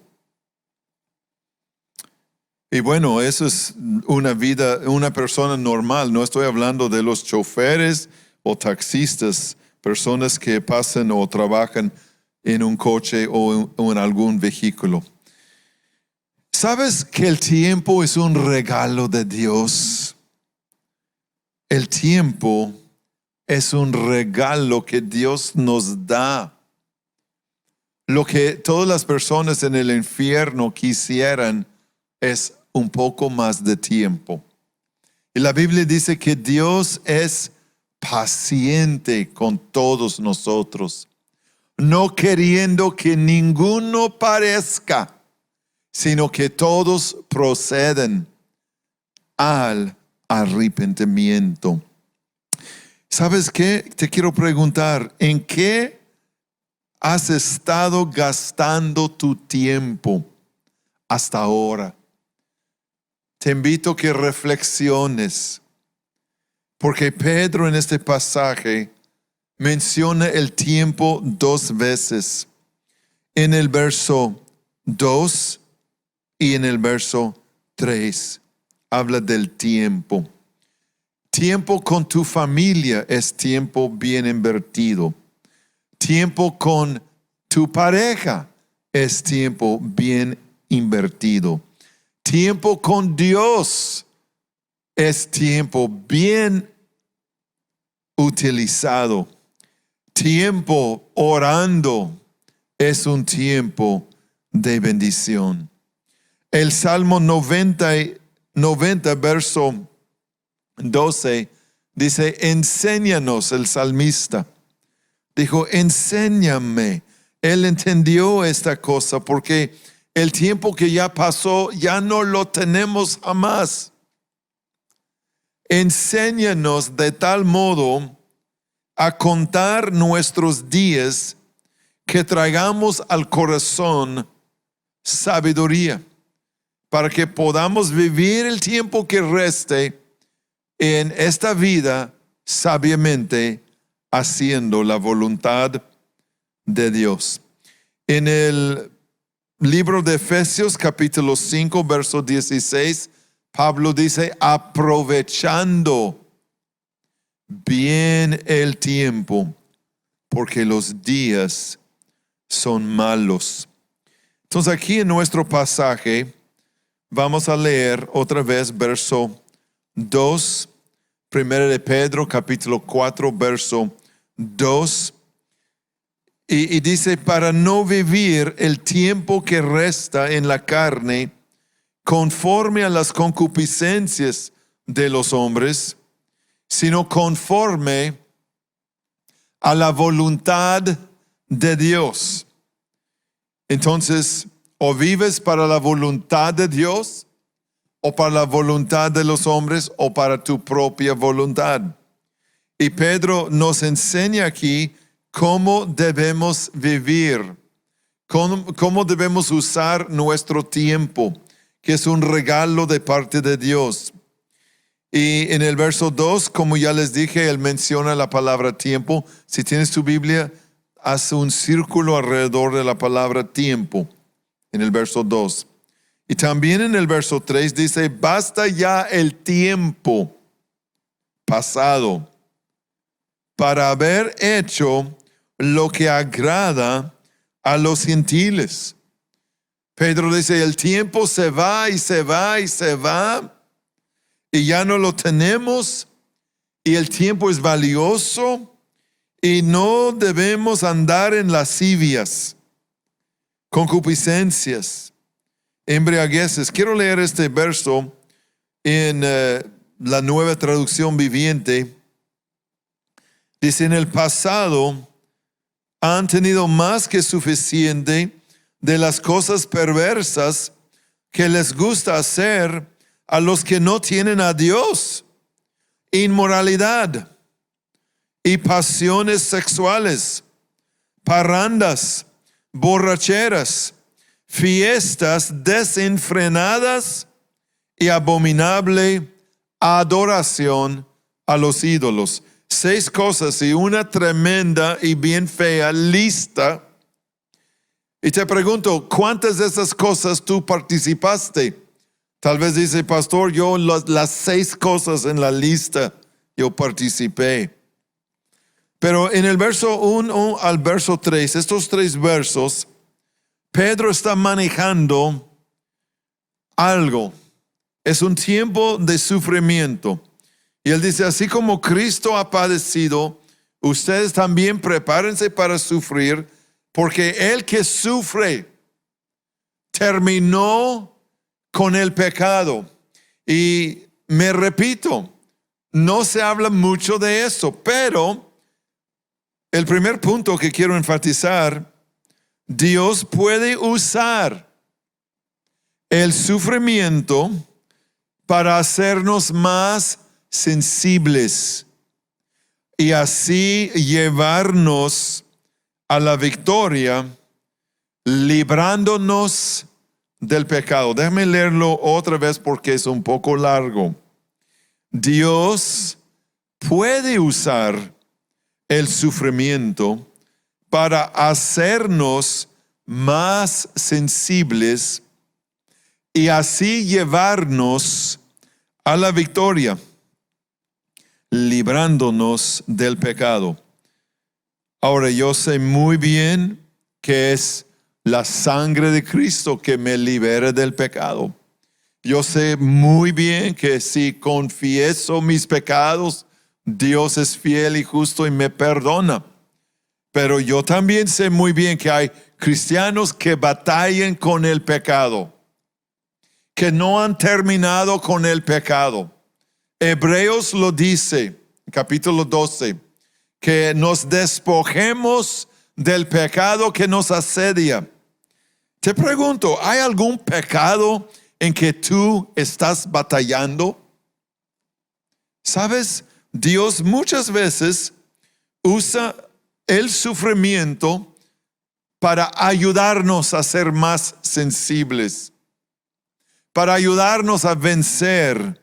Y bueno, eso es una persona normal. No estoy hablando de los choferes o taxistas, personas que pasan o trabajan en un coche o en algún vehículo. ¿Sabes que el tiempo es un regalo de Dios? El tiempo es un regalo que Dios nos da. Lo que todas las personas en el infierno quisieran es un poco más de tiempo. Y la Biblia dice que Dios es paciente con todos nosotros, no queriendo que ninguno perezca, sino que todos proceden al arrepentimiento. ¿Sabes qué? Te quiero preguntar, ¿en qué has estado gastando tu tiempo hasta ahora? Te invito a que reflexiones, porque Pedro en este pasaje menciona el tiempo 2 veces, en el verso 2 y en el verso 3. Habla del tiempo. Tiempo con tu familia es tiempo bien invertido. Tiempo con tu pareja es tiempo bien invertido. Tiempo con Dios es tiempo bien utilizado. Tiempo orando es un tiempo de bendición. El Salmo 90 verso 12 dice, enséñanos, el salmista dijo, enséñame. Él entendió esta cosa porque el tiempo que ya pasó ya no lo tenemos jamás. Enséñanos de tal modo a contar nuestros días que traigamos al corazón sabiduría, para que podamos vivir el tiempo que reste en esta vida sabiamente, haciendo la voluntad de Dios. En el libro de Efesios capítulo 5 verso 16, Pablo dice, aprovechando bien el tiempo, porque los días son malos. Entonces aquí en nuestro pasaje vamos a leer otra vez verso 2, primero de Pedro capítulo 4 verso 2. Y dice, para no vivir el tiempo que resta en la carne conforme a las concupiscencias de los hombres, sino conforme a la voluntad de Dios. Entonces, o vives para la voluntad de Dios, o para la voluntad de los hombres, o para tu propia voluntad. Y Pedro nos enseña aquí cómo debemos vivir, cómo debemos usar nuestro tiempo, que es un regalo de parte de Dios. Y en el verso 2, como ya les dije, él menciona la palabra tiempo. Si tienes tu Biblia, haz un círculo alrededor de la palabra tiempo, en el verso 2. Y también en el verso 3 dice, basta ya el tiempo pasado para haber hecho lo que agrada a los gentiles. Pedro dice, el tiempo se va y se va y se va y ya no lo tenemos, y el tiempo es valioso y no debemos andar en lascivias, concupiscencias, embriagueces. Quiero leer este verso en la Nueva Traducción Viviente. Dice, en el pasado han tenido más que suficiente de las cosas perversas que les gusta hacer a los que no tienen a Dios: inmoralidad y pasiones sexuales, parrandas, borracheras, fiestas desenfrenadas y abominable adoración a los ídolos. 6 cosas y una tremenda y bien fea lista. Y te pregunto, ¿cuántas de esas cosas tú participaste? Tal vez dice, pastor, yo las 6 cosas en la lista yo participé. Pero en el verso 1 al verso 3, estos 3 versos, Pedro está manejando algo. Es un tiempo de sufrimiento. Y él dice, así como Cristo ha padecido, ustedes también prepárense para sufrir, porque el que sufre terminó con el pecado. Y me repito, no se habla mucho de eso, pero el primer punto que quiero enfatizar, Dios puede usar el sufrimiento para hacernos más sensibles y así llevarnos a la victoria, librándonos del pecado. Déjame leerlo otra vez porque es un poco largo. Dios puede usar el sufrimiento para hacernos más sensibles y así llevarnos a la victoria, librándonos del pecado. Ahora, yo sé muy bien que es la sangre de Cristo que me libera del pecado. Yo sé muy bien que si confieso mis pecados, Dios es fiel y justo y me perdona. Pero yo también sé muy bien que hay cristianos que batallan con el pecado, que no han terminado con el pecado. Hebreos lo dice, capítulo 12, que nos despojemos del pecado que nos asedia. Te pregunto, ¿hay algún pecado en que tú estás batallando? ¿Sabes? Dios muchas veces usa el sufrimiento para ayudarnos a ser más sensibles, para ayudarnos a vencer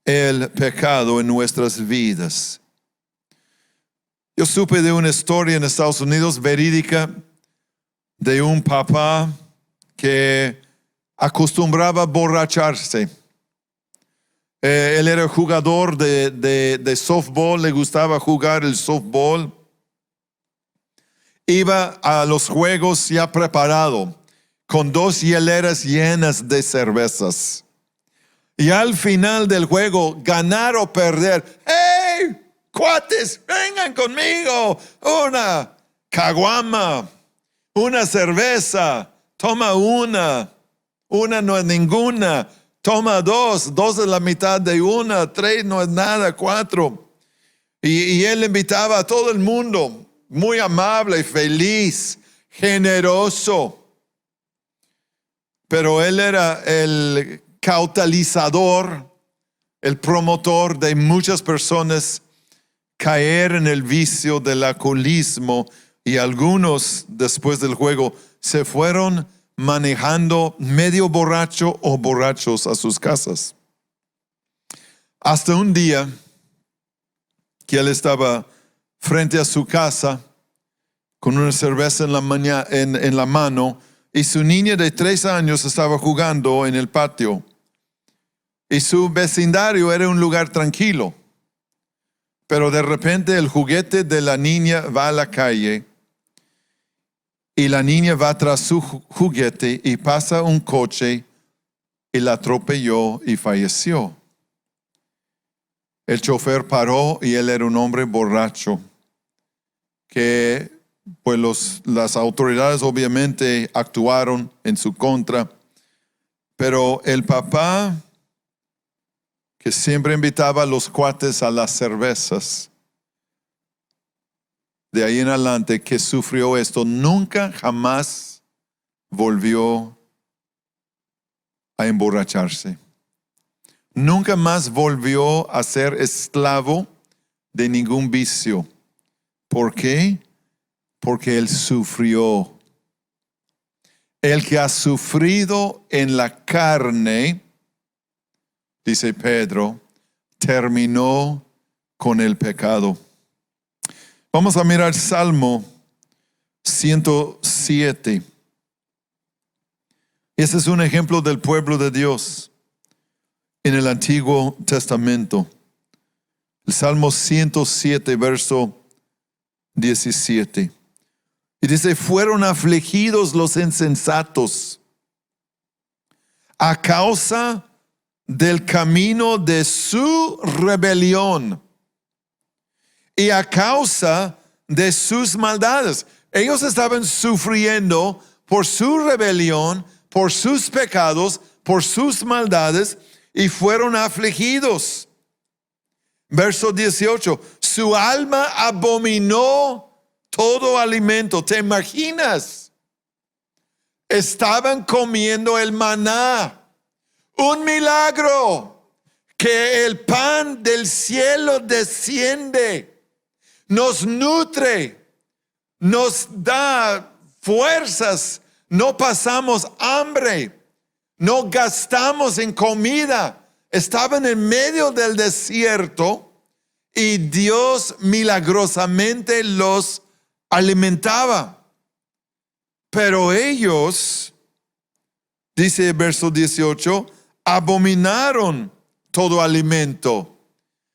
el pecado en nuestras vidas. Yo supe de una historia en Estados Unidos verídica de un papá que acostumbraba a borracharse. Él era jugador de softball, le gustaba jugar el softball. Iba a los juegos ya preparado, con 2 hieleras llenas de cervezas. Y al final del juego, ganar o perder, ¡hey! Cuates, vengan conmigo, una caguama, una cerveza, toma una no es ninguna, toma 2 es la mitad de una, 3 no es nada, 4. Y él invitaba a todo el mundo, muy amable, feliz, generoso. Pero él era el cautelizador, el promotor de muchas personas caer en el vicio del alcoholismo, y algunos después del juego se fueron manejando medio borracho o borrachos a sus casas. Hasta un día que él estaba frente a su casa con una cerveza en la mano, y su niña de 3 años estaba jugando en el patio. Y su vecindario era un lugar tranquilo. Pero de repente el juguete de la niña va a la calle y la niña va tras su juguete y pasa un coche y la atropelló y falleció. El chofer paró y él era un hombre borracho que pues las autoridades obviamente actuaron en su contra, pero el papá, que siempre invitaba a los cuates a las cervezas, de ahí en adelante que sufrió esto, nunca jamás volvió a emborracharse. Nunca más volvió a ser esclavo de ningún vicio. ¿Por qué? Porque él sufrió. El que ha sufrido en la carne, dice Pedro, terminó con el pecado. Vamos a mirar Salmo 107. Este es un ejemplo del pueblo de Dios en el Antiguo Testamento. El Salmo 107, verso 17. Y dice, fueron afligidos los insensatos a causa del camino de su rebelión y a causa de sus maldades. Ellos estaban sufriendo por su rebelión, por sus pecados, por sus maldades, y fueron afligidos. Verso 18, su alma abominó todo alimento. ¿Te imaginas? Estaban comiendo el maná. Un milagro que el pan del cielo desciende, nos nutre, nos da fuerzas, no pasamos hambre, no gastamos en comida. Estaban en medio del desierto y Dios milagrosamente los alimentaba. Pero ellos, dice el verso 18, abominaron todo alimento.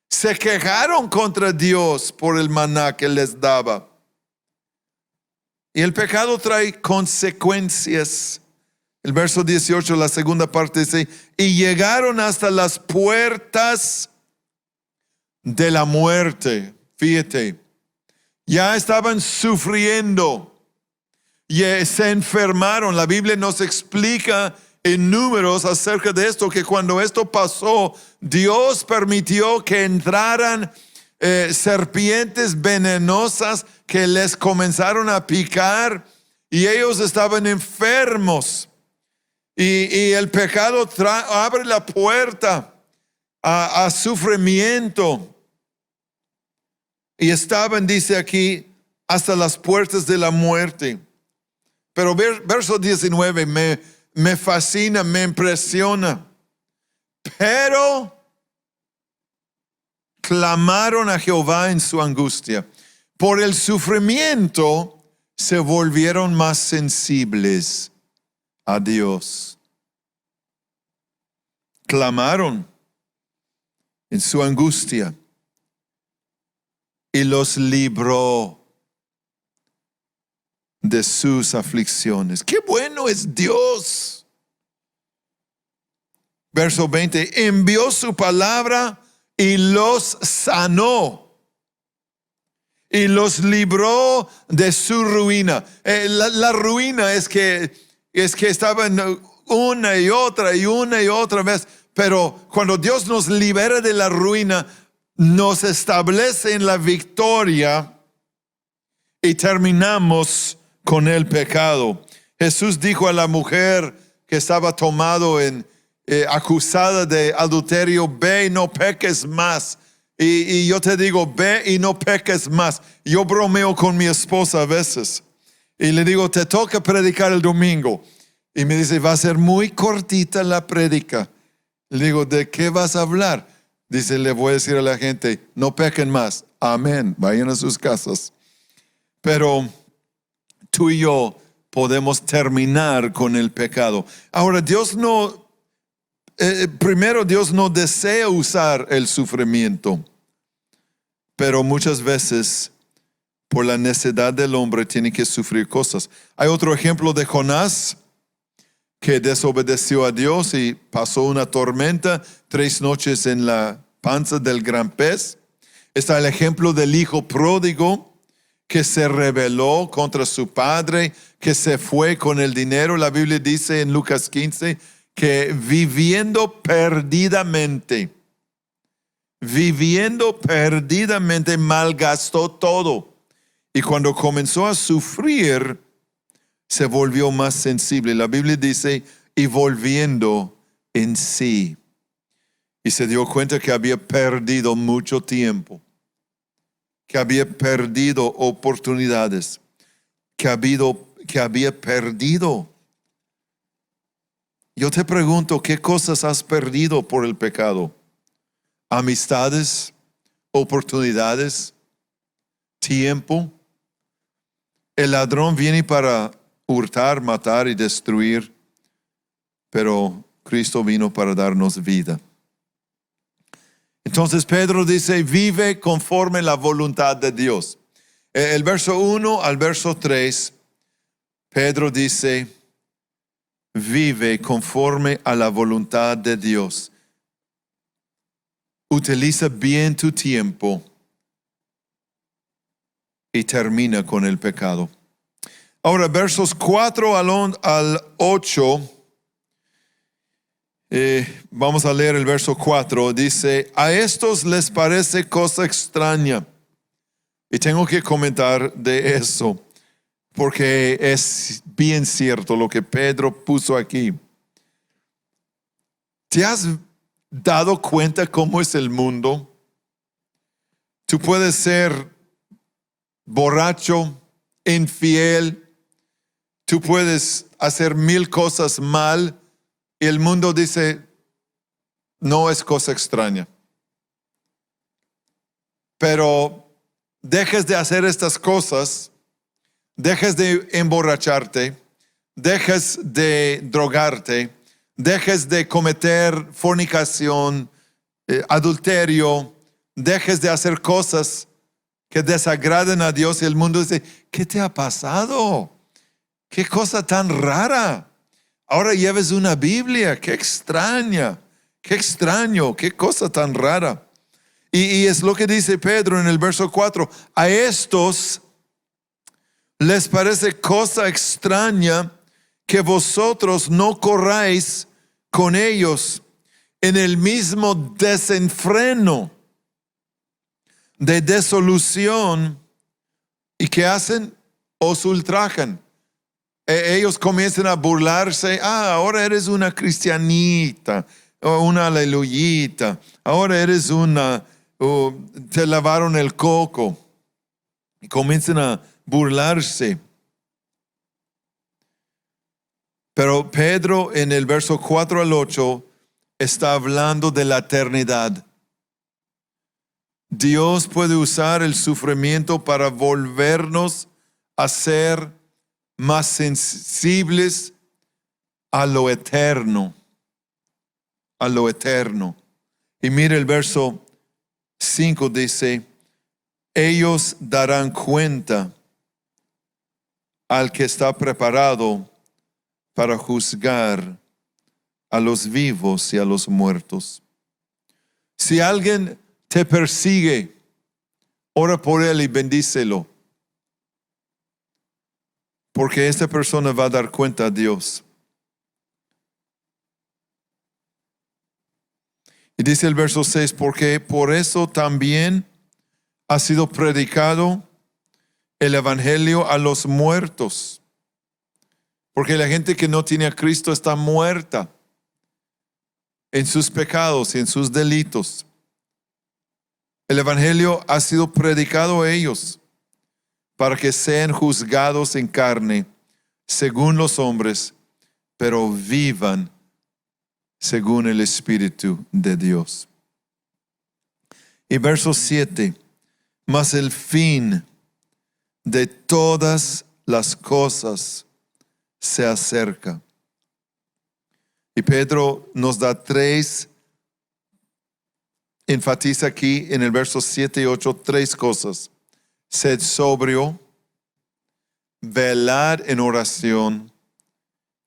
Se quejaron contra Dios por el maná que les daba. Y el pecado trae consecuencias. El verso 18, la segunda parte dice, y llegaron hasta las puertas de la muerte. Fíjate, ya estaban sufriendo y se enfermaron. La Biblia nos explica en Números acerca de esto, que cuando esto pasó, Dios permitió que entraran serpientes venenosas que les comenzaron a picar y ellos estaban enfermos. Y el pecado abre la puerta a sufrimiento. Y estaban, dice aquí, hasta las puertas de la muerte. Pero verso 19 me fascina, me impresiona. Pero clamaron a Jehová en su angustia. Por el sufrimiento se volvieron más sensibles a Dios. Clamaron en su angustia y los libró de sus aflicciones. ¡Qué bueno es Dios! Verso 20, envió su palabra y los sanó y los libró de su ruina. La ruina es que estaban una y otra vez, pero cuando Dios nos libera de la ruina, nos establece en la victoria y terminamos con el pecado. Jesús dijo a la mujer que estaba acusada de adulterio, ve y no peques más. Y yo te digo, ve y no peques más. Yo bromeo con mi esposa a veces y le digo, te toca predicar el domingo. Y me dice, va a ser muy cortita la prédica. Le digo, ¿de qué vas a hablar? Dice, le voy a decir a la gente, no pequen más. Amén, vayan a sus casas. Pero tú y yo podemos terminar con el pecado. Ahora, Dios no desea usar el sufrimiento, pero muchas veces por la necedad del hombre tiene que sufrir cosas. Hay otro ejemplo de Jonás, que desobedeció a Dios y pasó una tormenta, 3 noches en la panza del gran pez. Está el ejemplo del hijo pródigo, que se rebeló contra su padre, que se fue con el dinero. La Biblia dice en Lucas 15 que viviendo perdidamente malgastó todo. Y cuando comenzó a sufrir, se volvió más sensible. La Biblia dice, y volviendo en sí. Y se dio cuenta que había perdido mucho tiempo, que había perdido oportunidades, que había perdido. Yo te pregunto, ¿qué cosas has perdido por el pecado? Amistades, oportunidades, tiempo. El ladrón viene para hurtar, matar y destruir, pero Cristo vino para darnos vida. Entonces Pedro dice, vive conforme la voluntad de Dios. El verso 1 al verso 3, Pedro dice, vive conforme a la voluntad de Dios. Utiliza bien tu tiempo y termina con el pecado. Ahora, versos 4 al 8, vamos a leer el verso 4. Dice, a estos les parece cosa extraña. Y tengo que comentar de eso, porque es bien cierto lo que Pedro puso aquí. ¿Te has dado cuenta cómo es el mundo? Tú puedes ser borracho, infiel, tú puedes hacer 1000 cosas mal y el mundo dice, no es cosa extraña. Pero dejes de hacer estas cosas, dejes de emborracharte, dejes de drogarte, dejes de cometer fornicación, adulterio, dejes de hacer cosas que desagraden a Dios y el mundo dice, ¿qué te ha pasado? ¿Qué cosa tan rara? Ahora lleves una Biblia, qué extraña, qué extraño, qué cosa tan rara. Y es lo que dice Pedro en el verso 4, a estos les parece cosa extraña que vosotros no corráis con ellos en el mismo desenfreno de disolución. ¿Y qué hacen? Os ultrajan. Ellos comienzan a burlarse. Ahora eres una cristianita, o una aleluyita. Ahora eres te lavaron el coco. Y comienzan a burlarse. Pero Pedro en el verso 4 al 8 está hablando de la eternidad. Dios puede usar el sufrimiento para volvernos a ser más sensibles a lo eterno. A lo eterno. Y mire el verso 5 dice, ellos darán cuenta al que está preparado para juzgar a los vivos y a los muertos. Si alguien te persigue, ora por él y bendícelo. Porque esta persona va a dar cuenta a Dios. Y dice el verso 6, porque por eso también ha sido predicado el evangelio a los muertos. Porque la gente que no tiene a Cristo está muerta en sus pecados y en sus delitos. El evangelio ha sido predicado a ellos para que sean juzgados en carne según los hombres, pero vivan según el Espíritu de Dios. Y verso 7, mas el fin de todas las cosas se acerca. Y Pedro nos da 3, enfatiza aquí en el verso 7 y 8, 3 cosas. Sed sobrio, velad en oración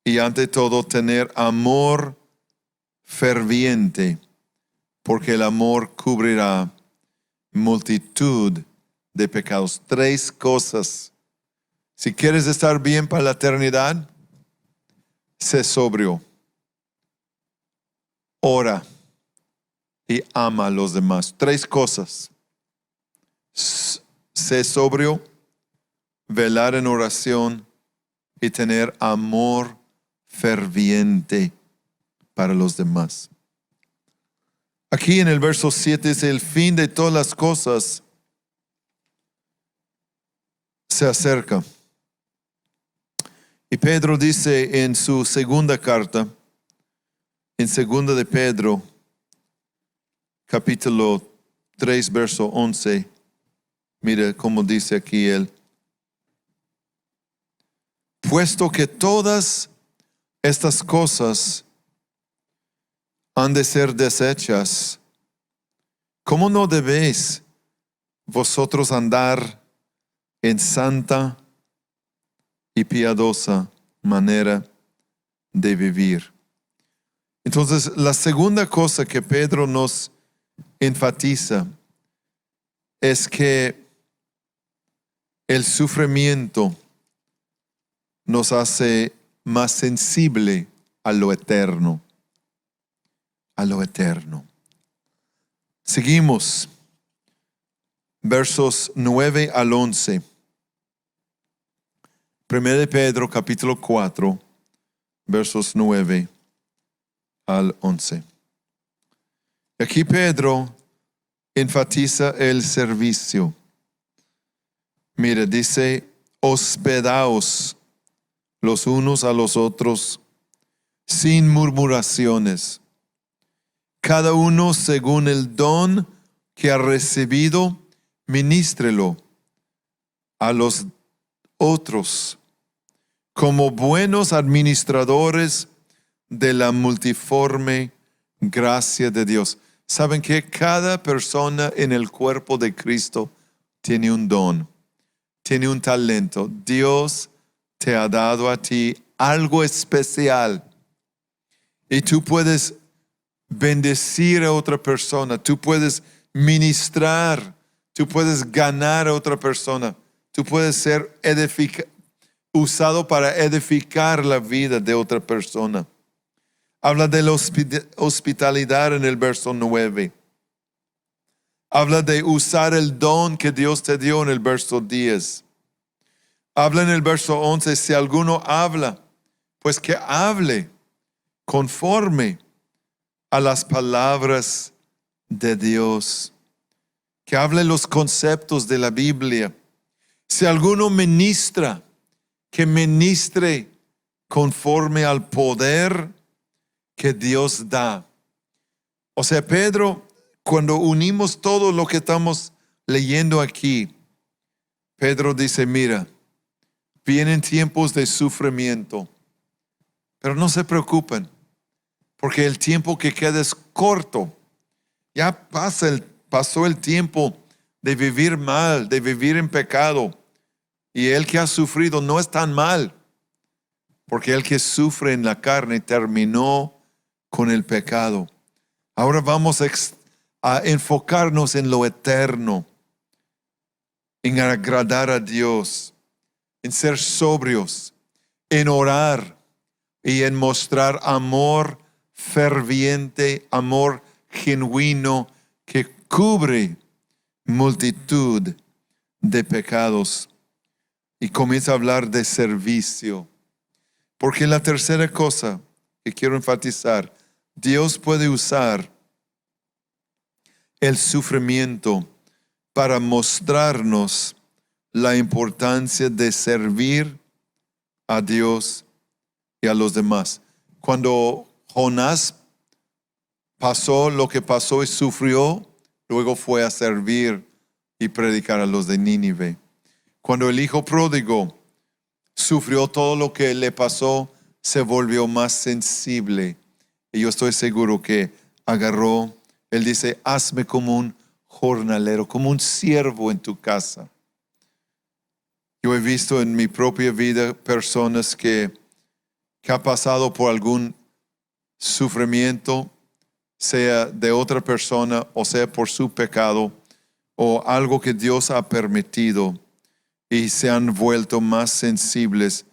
y ante todo tener amor ferviente, porque el amor cubrirá multitud de pecados. 3 cosas. Si quieres estar bien para la eternidad, sé sobrio. Ora y ama a los demás. 3 cosas. Sé sobrio, velar en oración y tener amor ferviente para los demás. Aquí en el verso 7 es el fin de todas las cosas se acerca. Y Pedro dice en su segunda carta, en segunda de Pedro, capítulo 3, verso 11, mire cómo dice aquí él. Puesto que todas estas cosas han de ser deshechas, ¿cómo no debéis vosotros andar en santa y piadosa manera de vivir. Entonces, la segunda cosa que Pedro nos enfatiza es que el sufrimiento nos hace más sensible a lo eterno. A lo eterno. Seguimos. Versos 9 al 11. 1 de Pedro capítulo 4, versos 9 al 11. Aquí Pedro enfatiza el servicio. Mira, dice, hospedaos los unos a los otros sin murmuraciones, cada uno según el don que ha recibido, ministrelo a los otros como buenos administradores de la multiforme gracia de Dios. ¿Saben que cada persona en el cuerpo de Cristo tiene un don, tiene un talento? Dios te ha dado a ti algo especial y tú puedes bendecir a otra persona, tú puedes ministrar, tú puedes ganar a otra persona, tú puedes ser usado para edificar la vida de otra persona. Habla de la hospitalidad en el verso 9. Habla de usar el don que Dios te dio en el verso 10. Habla en el verso 11, si alguno habla, pues que hable conforme a las palabras de Dios. Que hable los conceptos de la Biblia. Si alguno ministra, que ministre conforme al poder que Dios da. O sea, Pedro, cuando unimos todo lo que estamos leyendo aquí, Pedro dice, mira, vienen tiempos de sufrimiento, pero no se preocupen, porque el tiempo que queda es corto. Ya pasó el tiempo de vivir mal, de vivir en pecado. Y el que ha sufrido no es tan mal, porque el que sufre en la carne terminó con el pecado. Ahora vamos a enfocarnos en lo eterno, en agradar a Dios, en ser sobrios, en orar y en mostrar amor ferviente, amor genuino que cubre multitud de pecados. Y comienza a hablar de servicio. Porque la tercera cosa que quiero enfatizar, Dios puede usar el sufrimiento para mostrarnos la importancia de servir a Dios y a los demás. Cuando Jonás pasó lo que pasó y sufrió, luego fue a servir y predicar a los de Nínive. Cuando el hijo pródigo sufrió todo lo que le pasó, se volvió más sensible. Y yo estoy seguro que agarró, él dice, hazme como un jornalero, como un siervo en tu casa. Yo he visto en mi propia vida personas que han pasado por algún sufrimiento, sea de otra persona o sea por su pecado o algo que Dios ha permitido, y se han vuelto más sensibles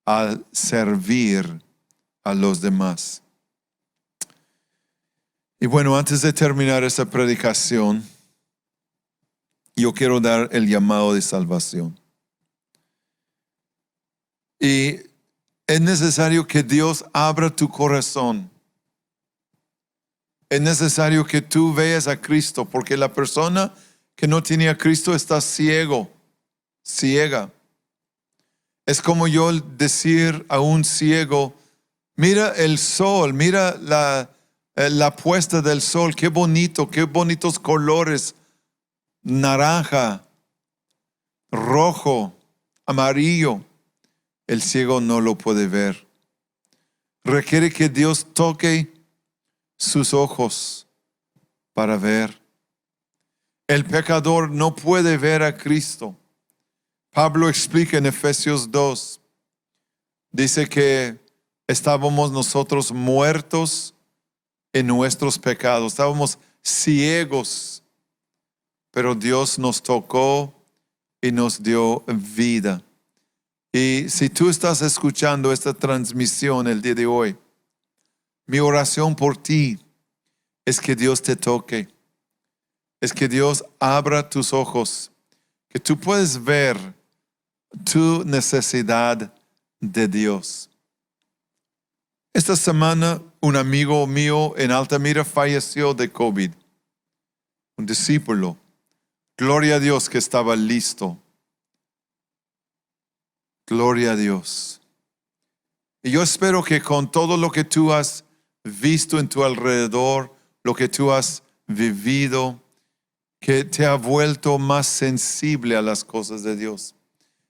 al servir a los demás. Y bueno, antes de terminar esta predicación, yo quiero dar el llamado de salvación. Y es necesario que Dios abra tu corazón. Es necesario que tú veas a Cristo, porque la persona que no tiene a Cristo está ciega. Es como yo decir a un ciego, mira el sol, mira la puesta del sol, qué bonito, qué bonitos colores, naranja, rojo, amarillo. El ciego no lo puede ver. Requiere que Dios toque sus ojos para ver. El pecador no puede ver a Cristo. Pablo explica en Efesios 2, dice que estábamos nosotros muertos en nuestros pecados, estábamos ciegos, pero Dios nos tocó y nos dio vida. Y si tú estás escuchando esta transmisión el día de hoy, mi oración por ti es que Dios te toque, es que Dios abra tus ojos, que tú puedes ver tu necesidad de Dios. Esta semana un amigo mío en Altamira falleció de COVID, un discípulo. Gloria a Dios que estaba listo. Gloria a Dios. Y yo espero que con todo lo que tú has visto en tu alrededor, lo que tú has vivido, que te ha vuelto más sensible a las cosas de Dios.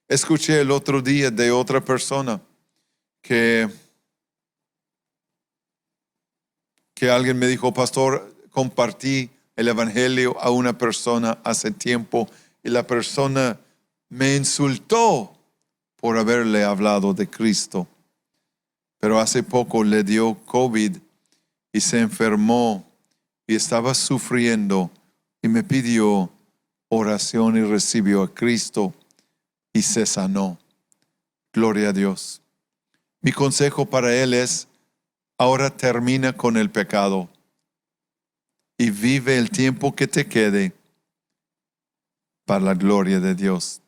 Escuché el otro día de otra persona que alguien me dijo, pastor, compartí el evangelio a una persona hace tiempo y la persona me insultó por haberle hablado de Cristo. Pero hace poco le dio COVID y se enfermó y estaba sufriendo y me pidió oración y recibió a Cristo y se sanó. Gloria a Dios. Mi consejo para él es, ahora termina con el pecado y vive el tiempo que te quede para la gloria de Dios.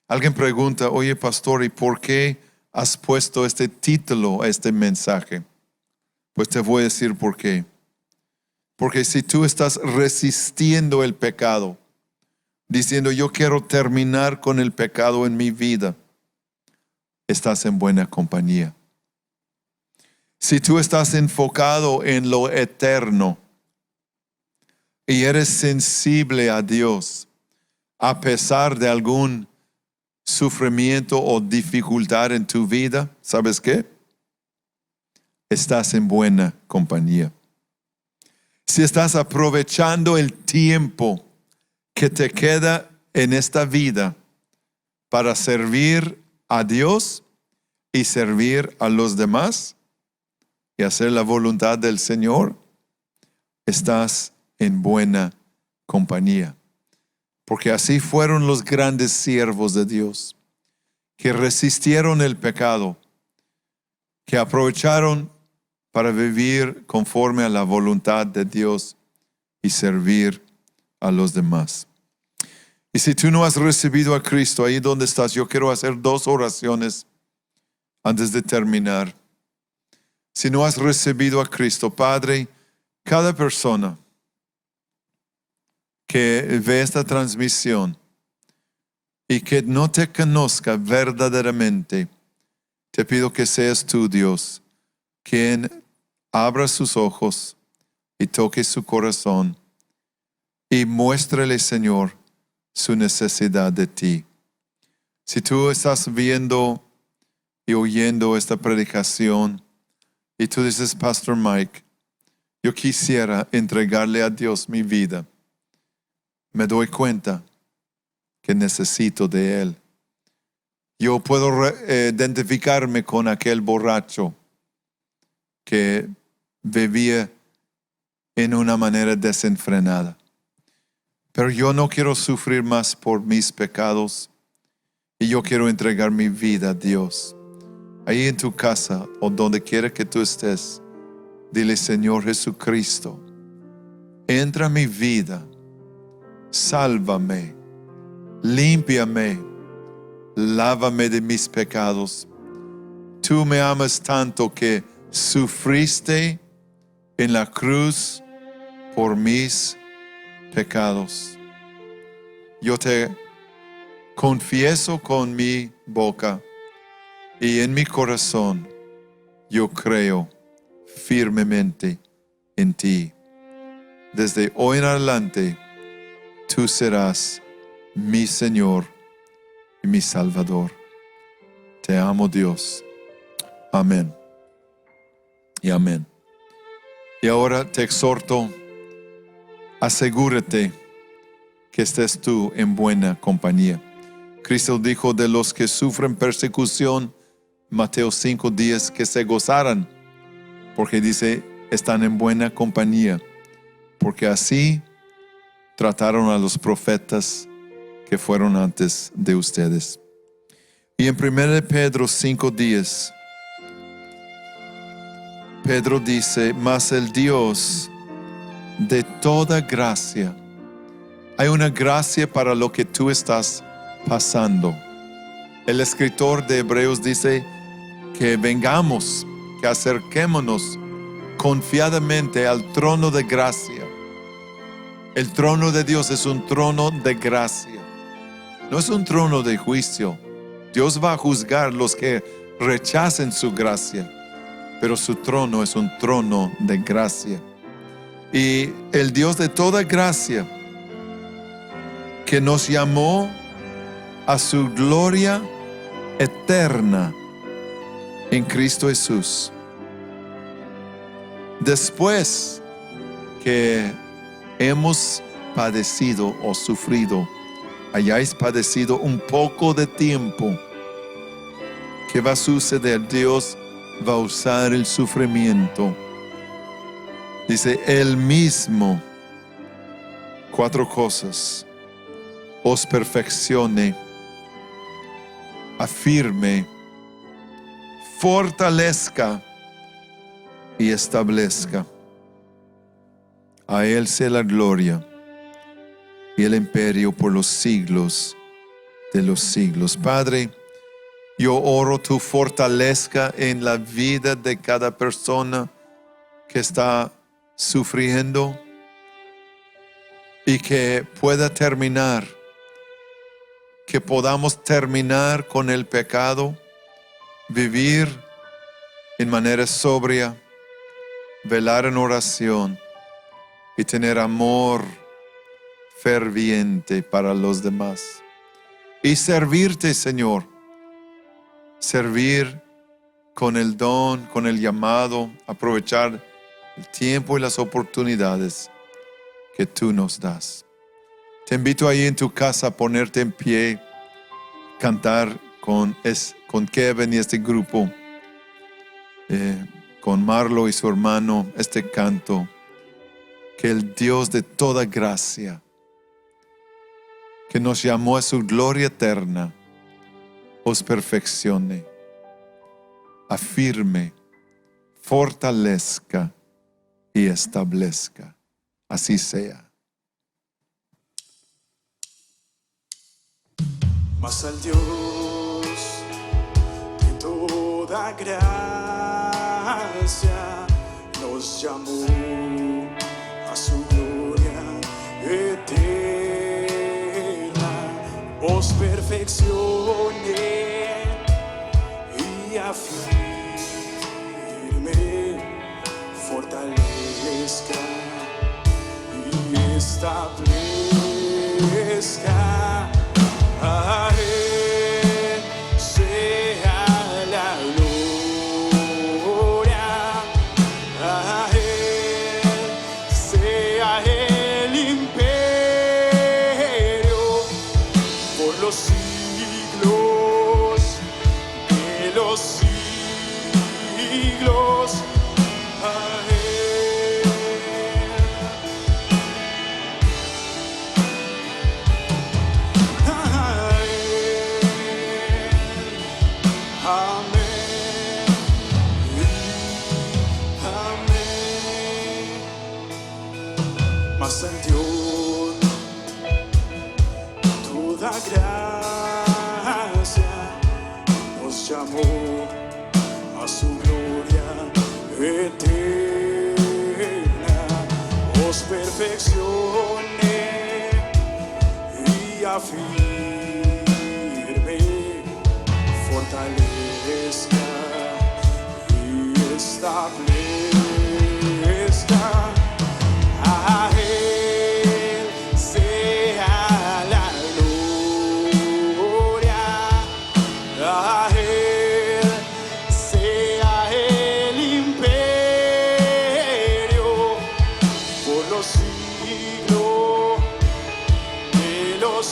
Alguien pregunta, oye pastor, ¿y por qué has puesto este título a este mensaje? Pues te voy a decir por qué. Porque si tú estás resistiendo el pecado, diciendo yo quiero terminar con el pecado en mi vida, estás en buena compañía. Si tú estás enfocado en lo eterno y eres sensible a Dios, a pesar de algún sufrimiento o dificultad en tu vida, ¿sabes qué? Estás en buena compañía. Si estás aprovechando el tiempo que te queda en esta vida para servir a Dios y servir a los demás y hacer la voluntad del Señor, estás en buena compañía. Porque así fueron los grandes siervos de Dios, que resistieron el pecado, que aprovecharon para vivir conforme a la voluntad de Dios y servir a los demás. Y si tú no has recibido a Cristo, ahí donde estás, yo quiero hacer 2 oraciones antes de terminar. Si no has recibido a Cristo, Padre, cada persona que ve esta transmisión y que no te conozca verdaderamente, te pido que seas tú, Dios, quien abra sus ojos y toque su corazón y muéstrele, Señor, su necesidad de ti. Si tú estás viendo y oyendo esta predicación y tú dices, Pastor Mike, yo quisiera entregarle a Dios mi vida, me doy cuenta que necesito de Él. Yo puedo identificarme con aquel borracho que bebía en una manera desenfrenada. Pero yo no quiero sufrir más por mis pecados y yo quiero entregar mi vida a Dios. Ahí en tu casa o donde quiera que tú estés, dile, Señor Jesucristo, entra a mi vida, sálvame, límpiame, lávame de mis pecados. Tú me amas tanto que sufriste en la cruz por mis pecados. Yo te confieso con mi boca y en mi corazón yo creo firmemente en ti. Desde hoy en adelante tú serás mi Señor y mi Salvador. Te amo, Dios. Amén y amén. Y ahora te exhorto, asegúrate que estés tú en buena compañía. Cristo dijo de los que sufren persecución, Mateo 5:10, que se gozaran, porque dice, están en buena compañía, porque así trataron a los profetas que fueron antes de ustedes. Y en 1 Pedro 5:10, Pedro dice, mas el Dios de toda gracia, hay una gracia para lo que tú estás pasando. El escritor de Hebreos dice que vengamos, que acerquémonos confiadamente al trono de gracia. El trono de Dios es un trono de gracia, no es un trono de juicio. Dios va a juzgar los que rechacen su gracia, pero su trono es un trono de gracia. Y el Dios de toda gracia, que nos llamó a su gloria eterna en Cristo Jesús, después que hemos padecido o sufrido, hayáis padecido un poco de tiempo, ¿qué va a suceder? Dios va a usar el sufrimiento. Dice, Él mismo, 4 cosas, os perfeccione, afirme, fortalezca y establezca. A Él sea la gloria y el imperio por los siglos de los siglos. Padre, yo oro tu fortalezca en la vida de cada persona que está sufriendo y que pueda terminar, que podamos terminar con el pecado, vivir en manera sobria, velar en oración y tener amor ferviente para los demás. Y servirte, Señor, servir con el don, con el llamado, aprovechar el tiempo y las oportunidades que tú nos das. Te invito ahí en tu casa a ponerte en pie, cantar con Kevin y este grupo, con Marlo y su hermano, este canto. Que el Dios de toda gracia, que nos llamó a su gloria eterna, os perfeccione, afirme, fortalezca y establezca. Así sea. Mas al Dios de toda gracia nos llamó a su gloria eterna, os perfeccione y afirme, fortalezca y establezca. A Él sea la gloria, a Él sea el imperio por los siglos de los siglos. A mas al Dios toda gracia nos llamó a su gloria eterna, os perfeccione y afirme, fortalezca y establezca. A Él sea la gloria, a Él sea el imperio por los siglos de los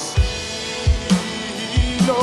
siglos.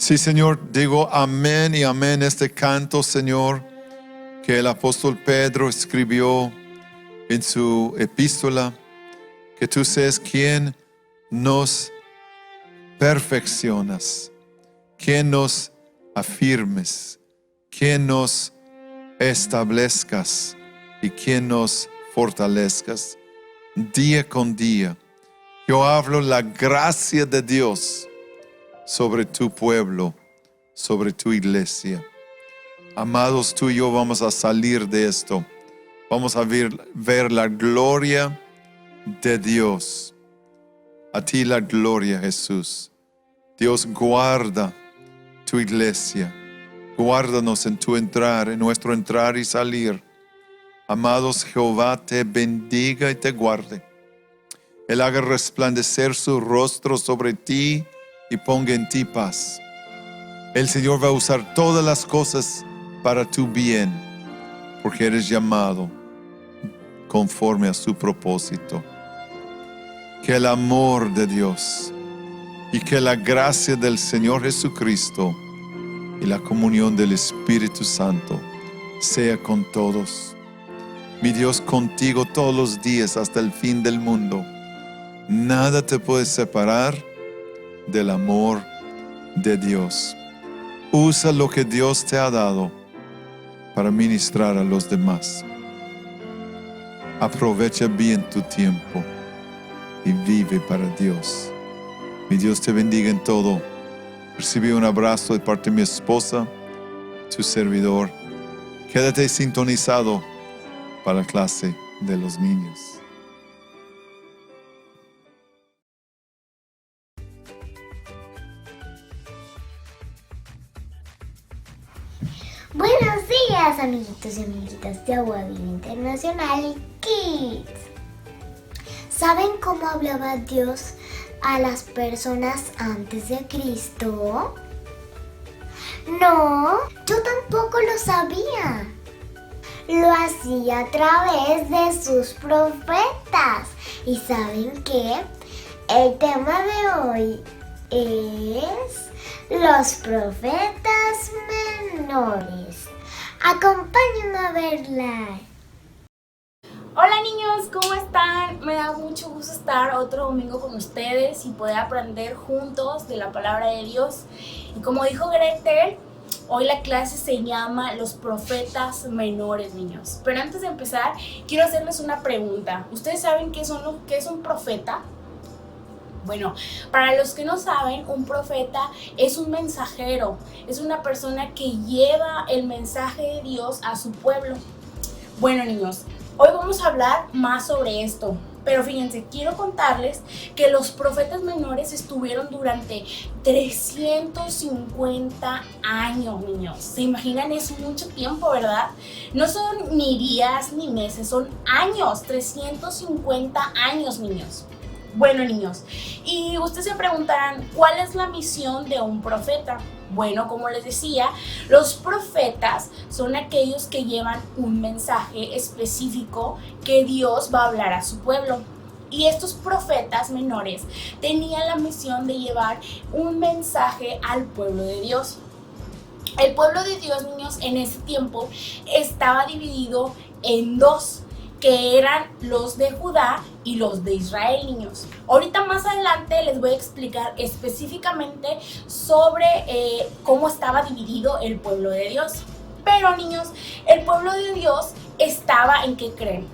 Sí, Señor, digo amén y amén este canto, Señor, que el apóstol Pedro escribió en su epístola, que tú seas quien nos perfeccionas, quien nos afirmes, quien nos establezcas y quien nos fortalezcas día con día. Yo hablo la gracia de Dios sobre tu pueblo, sobre tu iglesia. Amados, tú y yo vamos a salir de esto. Vamos a ver la gloria de Dios. A ti la gloria, Jesús. Dios, guarda tu iglesia. Guárdanos en tu entrar, en nuestro entrar y salir. Amados, Jehová te bendiga y te guarde. Él haga resplandecer su rostro sobre ti y ponga en ti paz. El Señor va a usar todas las cosas para tu bien, porque eres llamado conforme a su propósito. Que el amor de Dios y que la gracia del Señor Jesucristo y la comunión del Espíritu Santo sea con todos. Mi Dios, contigo todos los días hasta el fin del mundo. Nada te puede separar del amor de Dios. Usa lo que Dios te ha dado para ministrar a los demás. Aprovecha bien tu tiempo y vive para Dios. Mi Dios te bendiga en todo. Recibe un abrazo de parte de mi esposa, tu servidor. Quédate sintonizado para la clase de los niños. Buenos días, amiguitos y amiguitas de Agua Viva Internacional Kids. ¿Saben cómo hablaba Dios a las personas antes de Cristo? No, yo tampoco lo sabía. Lo hacía a través de sus profetas. ¿Y saben qué? El tema de hoy es los profetas menores. Acompáñenme a verla. Hola niños, ¿cómo están? Me da mucho gusto estar otro domingo con ustedes y poder aprender juntos de la palabra de Dios. Y como dijo Gretel, hoy la clase se llama Los profetas menores, niños. Pero antes de empezar, quiero hacerles una pregunta. ¿Ustedes saben qué es un profeta? Bueno, para los que no saben, un profeta es un mensajero, es una persona que lleva el mensaje de Dios a su pueblo. Bueno, niños, hoy vamos a hablar más sobre esto, pero fíjense, quiero contarles que los profetas menores estuvieron durante 350 años, niños. ¿Se imaginan? Es mucho tiempo, ¿verdad? No son ni días ni meses, son años, 350 años, niños. Bueno, niños, y ustedes se preguntarán, ¿cuál es la misión de un profeta? Bueno, como les decía, los profetas son aquellos que llevan un mensaje específico que Dios va a hablar a su pueblo. Y estos profetas menores tenían la misión de llevar un mensaje al pueblo de Dios. El pueblo de Dios, niños, en ese tiempo estaba dividido en dos, que eran los de Judá y los de Israel, niños. Ahorita más adelante les voy a explicar específicamente sobre cómo estaba dividido el pueblo de Dios. Pero, niños, el pueblo de Dios estaba en ¿qué creen?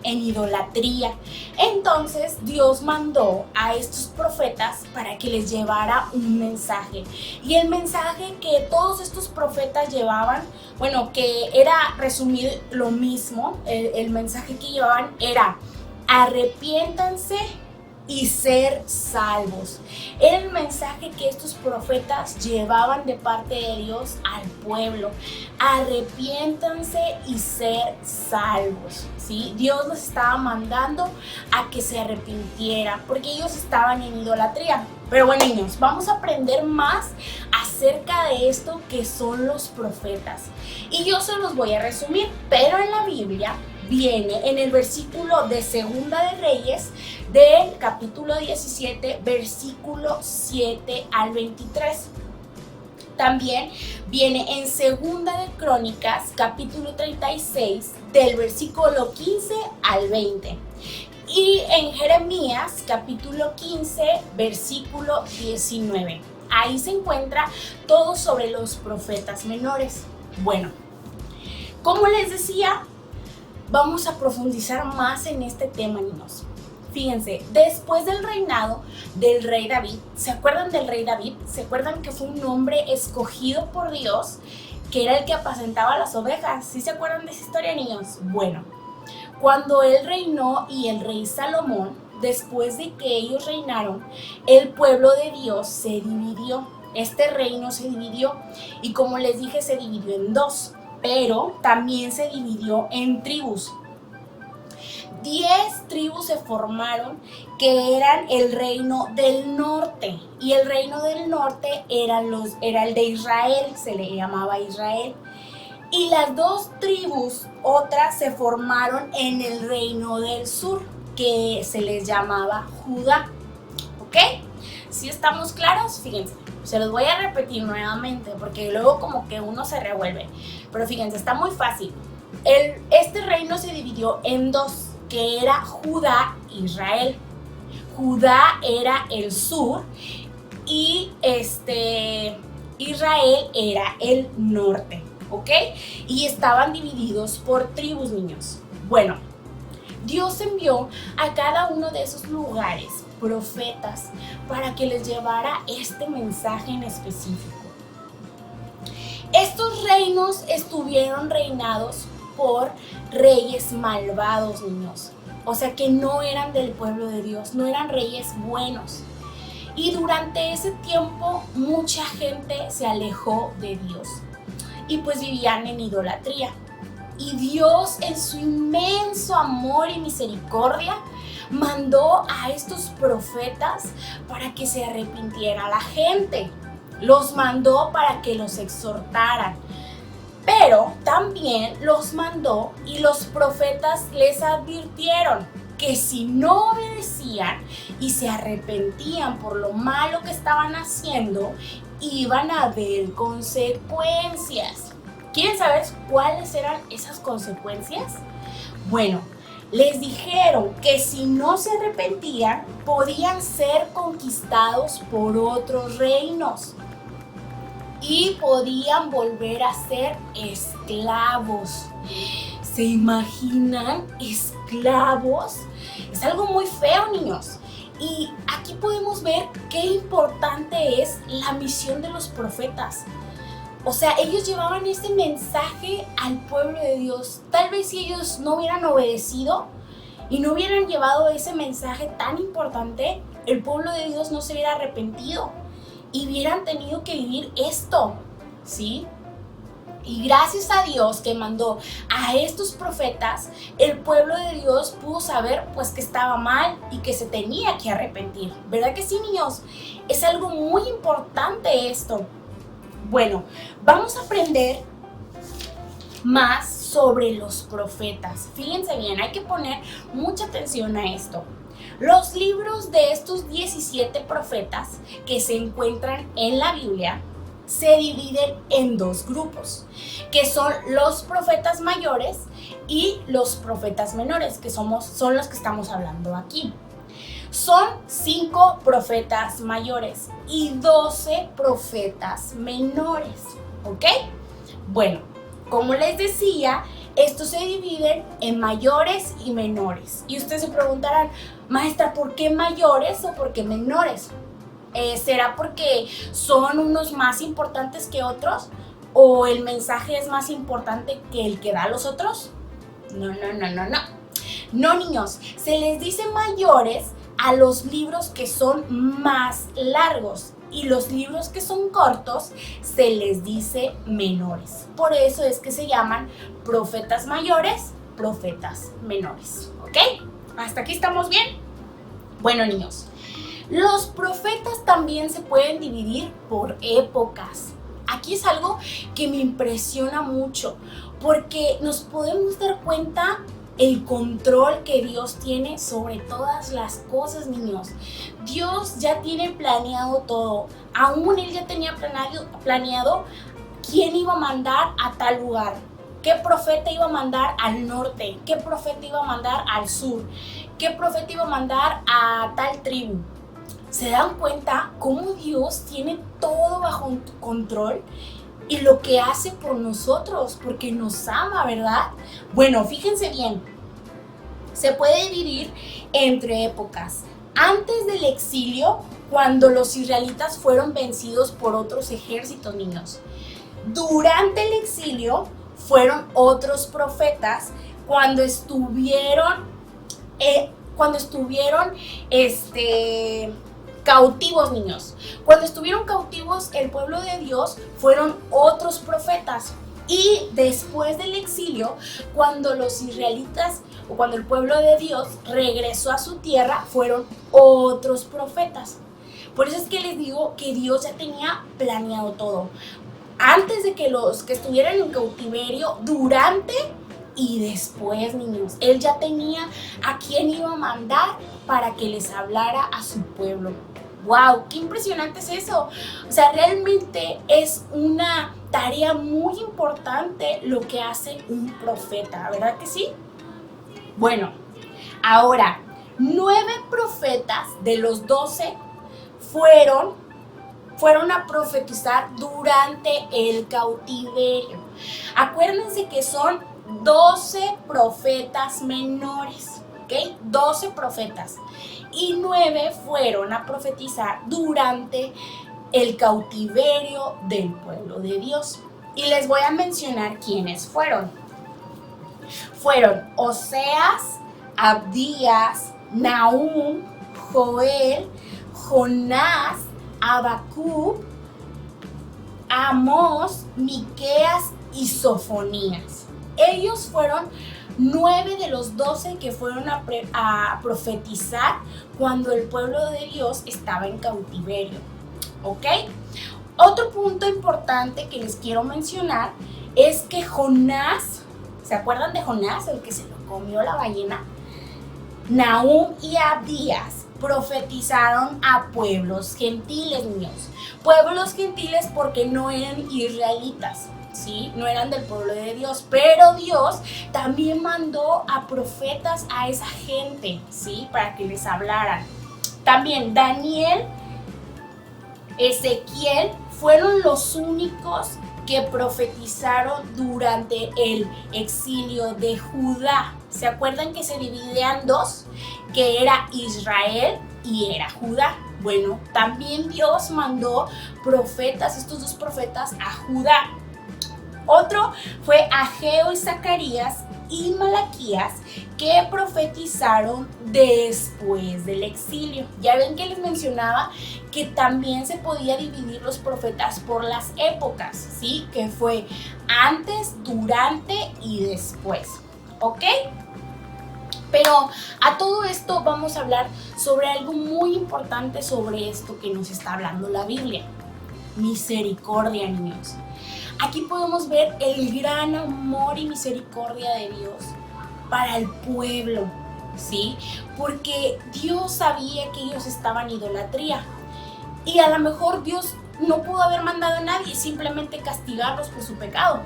En idolatría. Entonces Dios mandó a estos profetas para que les llevara un mensaje. Y el mensaje que todos estos profetas llevaban, bueno, que era resumir lo mismo, el mensaje que llevaban era: arrepiéntanse y ser salvos. Era el mensaje que estos profetas llevaban de parte de Dios al pueblo. Arrepiéntanse y ser salvos, ¿sí? Dios los estaba mandando a que se arrepintieran porque ellos estaban en idolatría. Pero bueno, niños, vamos a aprender más acerca de esto que son los profetas. Y yo se los voy a resumir, pero en la Biblia viene en el versículo de Segunda de Reyes, del capítulo 17, versículo 7 al 23. También viene en Segunda de Crónicas, capítulo 36, del versículo 15 al 20. Y en Jeremías, capítulo 15, versículo 19. Ahí se encuentra todo sobre los profetas menores. Bueno, como les decía, vamos a profundizar más en este tema, niños. Fíjense, después del reinado del rey David, ¿se acuerdan del rey David? ¿Se acuerdan que fue un hombre escogido por Dios, que era el que apacentaba las ovejas? ¿Sí se acuerdan de esa historia, niños? Bueno, cuando él reinó y el rey Salomón, después de que ellos reinaron, el pueblo de Dios se dividió. Este reino se dividió y, como les dije, se dividió en dos, pero también se dividió en tribus. 10 tribus se formaron que eran el reino del norte, y el reino del norte era el de Israel, se le llamaba Israel. Y las 2 tribus, otras, se formaron en el reino del sur, que se les llamaba Judá. ¿Ok? ¿Sí estamos claros? Fíjense, se los voy a repetir nuevamente porque luego como que uno se revuelve. Pero fíjense, está muy fácil. Este reino se dividió en 2, que era Judá e Israel. Judá era el sur y Israel era el norte, ¿ok? Y estaban divididos por tribus, niños. Bueno, Dios envió a cada uno de esos lugares profetas para que les llevara este mensaje en específico. Estos reinos estuvieron reinados por reyes malvados, niños. O sea, que no eran del pueblo de Dios, no eran reyes buenos. Y durante ese tiempo mucha gente se alejó de Dios y pues vivían en idolatría. Y Dios, en su inmenso amor y misericordia, mandó a estos profetas para que se arrepintiera la gente. Los mandó para que los exhortaran. Pero también los mandó y los profetas les advirtieron que si no obedecían y se arrepentían por lo malo que estaban haciendo, iban a haber consecuencias. ¿Quieren saber cuáles eran esas consecuencias? Bueno, les dijeron que si no se arrepentían, podían ser conquistados por otros reinos y podían volver a ser esclavos. ¿Se imaginan? ¿Esclavos? Es algo muy feo, niños. Y aquí podemos ver qué importante es la misión de los profetas. O sea, ellos llevaban ese mensaje al pueblo de Dios. Tal vez si ellos no hubieran obedecido y no hubieran llevado ese mensaje tan importante, el pueblo de Dios no se hubiera arrepentido y hubieran tenido que vivir esto, ¿sí? Y gracias a Dios que mandó a estos profetas, el pueblo de Dios pudo saber pues que estaba mal y que se tenía que arrepentir. ¿Verdad que sí, niños? Es algo muy importante esto. Bueno, vamos a aprender más sobre los profetas. Fíjense bien, hay que poner mucha atención a esto. Los libros de estos 17 profetas que se encuentran en la Biblia se dividen en 2 grupos, que son los profetas mayores y los profetas menores, que son los que estamos hablando aquí. Son 5 profetas mayores y 12 profetas menores, ¿ok? Bueno, como les decía, estos se dividen en mayores y menores. Y ustedes se preguntarán, maestra, ¿por qué mayores o por qué menores? ¿Será porque son unos más importantes que otros? ¿O el mensaje es más importante que el que da a los otros? No. No, niños, se les dice mayores a los libros que son más largos y los libros que son cortos se les dice menores. Por eso es que se llaman profetas mayores, profetas menores. ¿Ok? ¿Hasta aquí estamos bien? Bueno, niños, los profetas también se pueden dividir por épocas. Aquí es algo que me impresiona mucho porque nos podemos dar cuenta el control que Dios tiene sobre todas las cosas, niños. Dios ya tiene planeado todo. Aún Él ya tenía planeado quién iba a mandar a tal lugar, qué profeta iba a mandar al norte, qué profeta iba a mandar al sur, qué profeta iba a mandar a tal tribu. ¿Se dan cuenta cómo Dios tiene todo bajo control? Y lo que hace por nosotros, porque nos ama, ¿verdad? Bueno, fíjense bien, se puede dividir entre épocas. Antes del exilio, cuando los israelitas fueron vencidos por otros ejércitos, niños. Durante el exilio, fueron otros profetas cuando estuvieron cautivos, niños. Cuando estuvieron cautivos el pueblo de Dios, fueron otros profetas. Y después del exilio, cuando los israelitas o cuando el pueblo de Dios regresó a su tierra, fueron otros profetas. Por eso es que les digo que Dios ya tenía planeado todo. Antes de que los que estuvieran en cautiverio, durante y después, niños. Él ya tenía a quién iba a mandar para que les hablara a su pueblo. ¡Wow! ¡Qué impresionante es eso! O sea, realmente es una tarea muy importante lo que hace un profeta, ¿verdad que sí? Bueno, ahora, 9 profetas de los 12 fueron a profetizar durante el cautiverio. Acuérdense que son 12 profetas menores, ¿ok? 12 profetas. Y 9 fueron a profetizar durante el cautiverio del pueblo de Dios. Y les voy a mencionar quiénes fueron. Fueron Oseas, Abdías, Nahum, Joel, Jonás, Habacuc, Amós, Miqueas y Sofonías. Ellos fueron 9 de los 12 que fueron a profetizar cuando el pueblo de Dios estaba en cautiverio. ¿Ok? Otro punto importante que les quiero mencionar es que Jonás, ¿se acuerdan de Jonás, el que se lo comió la ballena? Nahum y Abdías profetizaron a pueblos gentiles, niños. Pueblos gentiles porque no eran israelitas, ¿sí? No eran del pueblo de Dios, pero Dios también mandó a profetas a esa gente, ¿sí? Para que les hablaran. También Daniel, Ezequiel fueron los únicos que profetizaron durante el exilio de Judá. ¿Se acuerdan que se dividían dos? Que era Israel y era Judá. Bueno, también Dios mandó profetas, estos 2 profetas, a Judá. Otro fue Ageo y Zacarías y Malaquías, que profetizaron después del exilio. Ya ven que les mencionaba que también se podía dividir los profetas por las épocas, ¿sí? Que fue antes, durante y después, ¿ok? Pero a todo esto vamos a hablar sobre algo muy importante sobre esto que nos está hablando la Biblia. Misericordia, niños. Aquí podemos ver el gran amor y misericordia de Dios para el pueblo, ¿sí? Porque Dios sabía que ellos estaban en idolatría. Y a lo mejor Dios no pudo haber mandado a nadie, simplemente castigarlos por su pecado.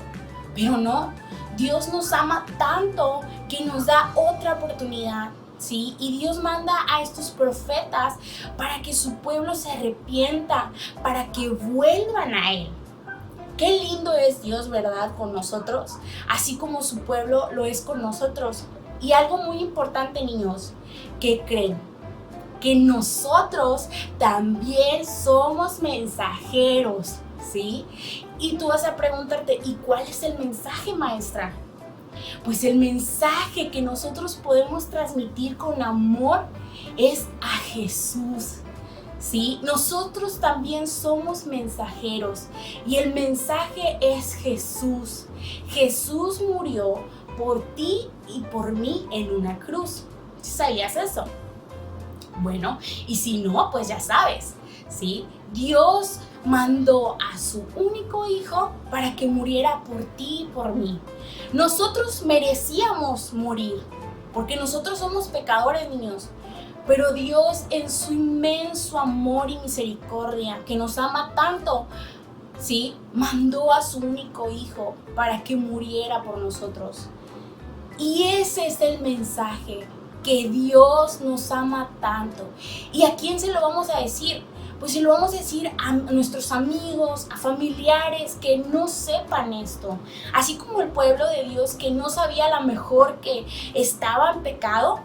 Pero no, Dios nos ama tanto que nos da otra oportunidad, ¿sí? Y Dios manda a estos profetas para que su pueblo se arrepienta, para que vuelvan a Él. Qué lindo es Dios, ¿verdad? Con nosotros, así como su pueblo lo es con nosotros. Y algo muy importante, niños, ¿qué creen? Que nosotros también somos mensajeros, ¿sí? Y tú vas a preguntarte, ¿y cuál es el mensaje, maestra? Pues el mensaje que nosotros podemos transmitir con amor es a Jesús, ¿sí? Nosotros también somos mensajeros y el mensaje es Jesús. Jesús murió por ti y por mí en una cruz. ¿Sabías eso? Bueno, y si no, pues ya sabes, ¿sí? Dios mandó a su único hijo para que muriera por ti y por mí. Nosotros merecíamos morir, porque nosotros somos pecadores, niños. Pero Dios, en su inmenso amor y misericordia, que nos ama tanto, ¿sí?, mandó a su único hijo para que muriera por nosotros. Y ese es el mensaje, que Dios nos ama tanto. ¿Y a quién se lo vamos a decir? Pues se lo vamos a decir a nuestros amigos, a familiares que no sepan esto. Así como el pueblo de Dios que no sabía a lo mejor que estaba en pecado,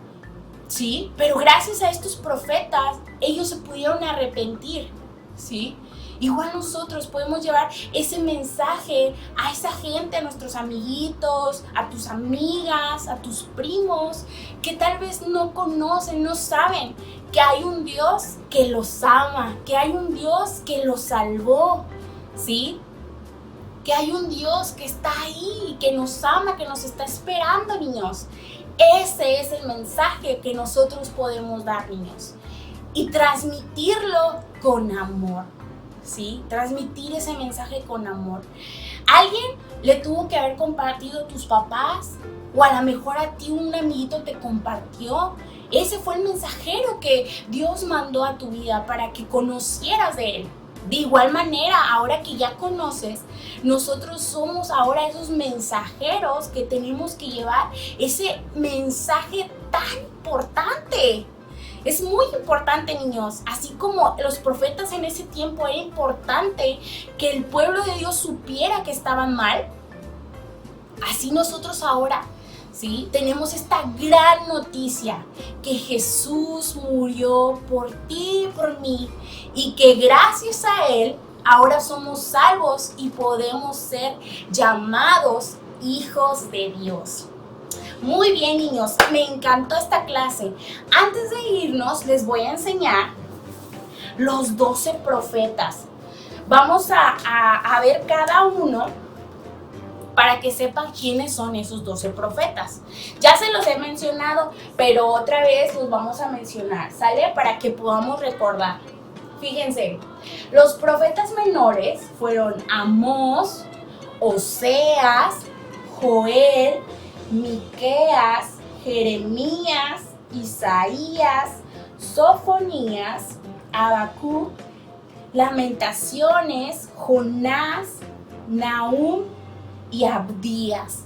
¿sí? Pero gracias a estos profetas, ellos se pudieron arrepentir, ¿sí? Igual nosotros podemos llevar ese mensaje a esa gente, a nuestros amiguitos, a tus amigas, a tus primos, que tal vez no conocen, no saben que hay un Dios que los ama, que hay un Dios que los salvó, ¿sí? Que hay un Dios que está ahí, que nos ama, que nos está esperando, niños. Ese es el mensaje que nosotros podemos dar, niños, y transmitirlo con amor. ¿Sí? Transmitir ese mensaje con amor. Alguien le tuvo que haber compartido tus papás, o a lo mejor a ti un amiguito te compartió. Ese fue el mensajero que Dios mandó a tu vida para que conocieras de Él. De igual manera, ahora que ya conoces, nosotros somos ahora esos mensajeros que tenemos que llevar ese mensaje tan importante. Es muy importante, niños, así como los profetas en ese tiempo era importante que el pueblo de Dios supiera que estaban mal, así nosotros ahora, ¿sí?, tenemos esta gran noticia, que Jesús murió por ti y por mí, y que gracias a Él ahora somos salvos y podemos ser llamados hijos de Dios. Muy bien, niños, me encantó esta clase. Antes de irnos, les voy a enseñar los 12 profetas. Vamos a ver cada uno para que sepan quiénes son esos 12 profetas. Ya se los he mencionado, pero otra vez los vamos a mencionar, ¿sale? Para que podamos recordar. Fíjense, los profetas menores fueron Amós, Oseas, Joel, Miqueas, Jeremías, Isaías, Sofonías, Habacuc, Lamentaciones, Jonás, Nahum y Abdías.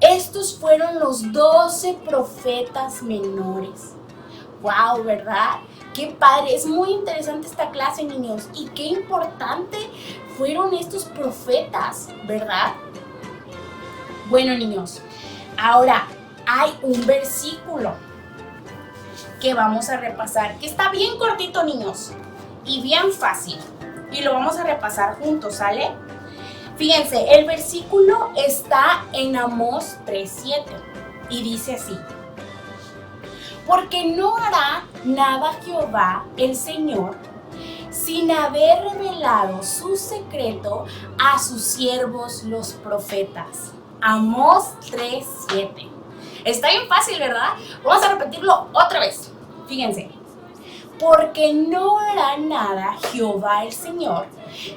Estos fueron los 12 profetas menores. ¡Wow! ¿Verdad? ¡Qué padre! Es muy interesante esta clase, niños. Y qué importante fueron estos profetas, ¿verdad? Bueno, niños, ahora hay un versículo que vamos a repasar, que está bien cortito, niños, y bien fácil. Y lo vamos a repasar juntos, ¿sale? Fíjense, el versículo está en Amós 3:7 y dice así: porque no hará nada Jehová el Señor sin haber revelado su secreto a sus siervos los profetas. Amós 3:7. Está bien fácil, ¿verdad? Vamos a repetirlo otra vez. Fíjense. Porque no hará nada Jehová el Señor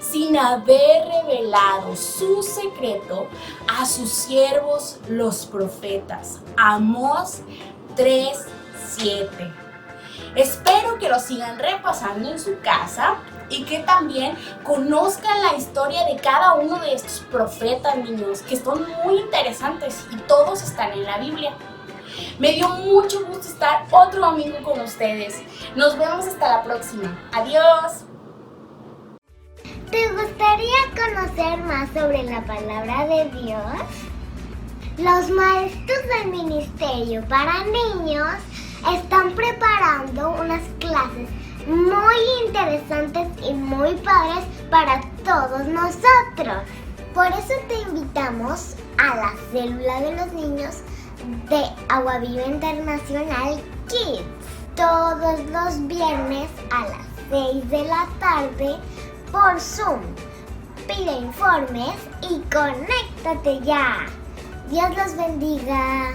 sin haber revelado su secreto a sus siervos los profetas. Amós 3:7. Espero que lo sigan repasando en su casa y que también conozcan la historia de cada uno de estos profetas, niños, que son muy interesantes y todos están en la Biblia. Me dio mucho gusto estar otro domingo con ustedes. Nos vemos hasta la próxima. Adiós. ¿Te gustaría conocer más sobre la palabra de Dios? Los maestros del Ministerio para Niños están preparando unas clases muy interesantes y muy padres para todos nosotros. Por eso te invitamos a la célula de los niños de Agua Viva Internacional Kids. Todos los viernes a las 6 de la tarde por Zoom. Pide informes y conéctate ya. Dios los bendiga.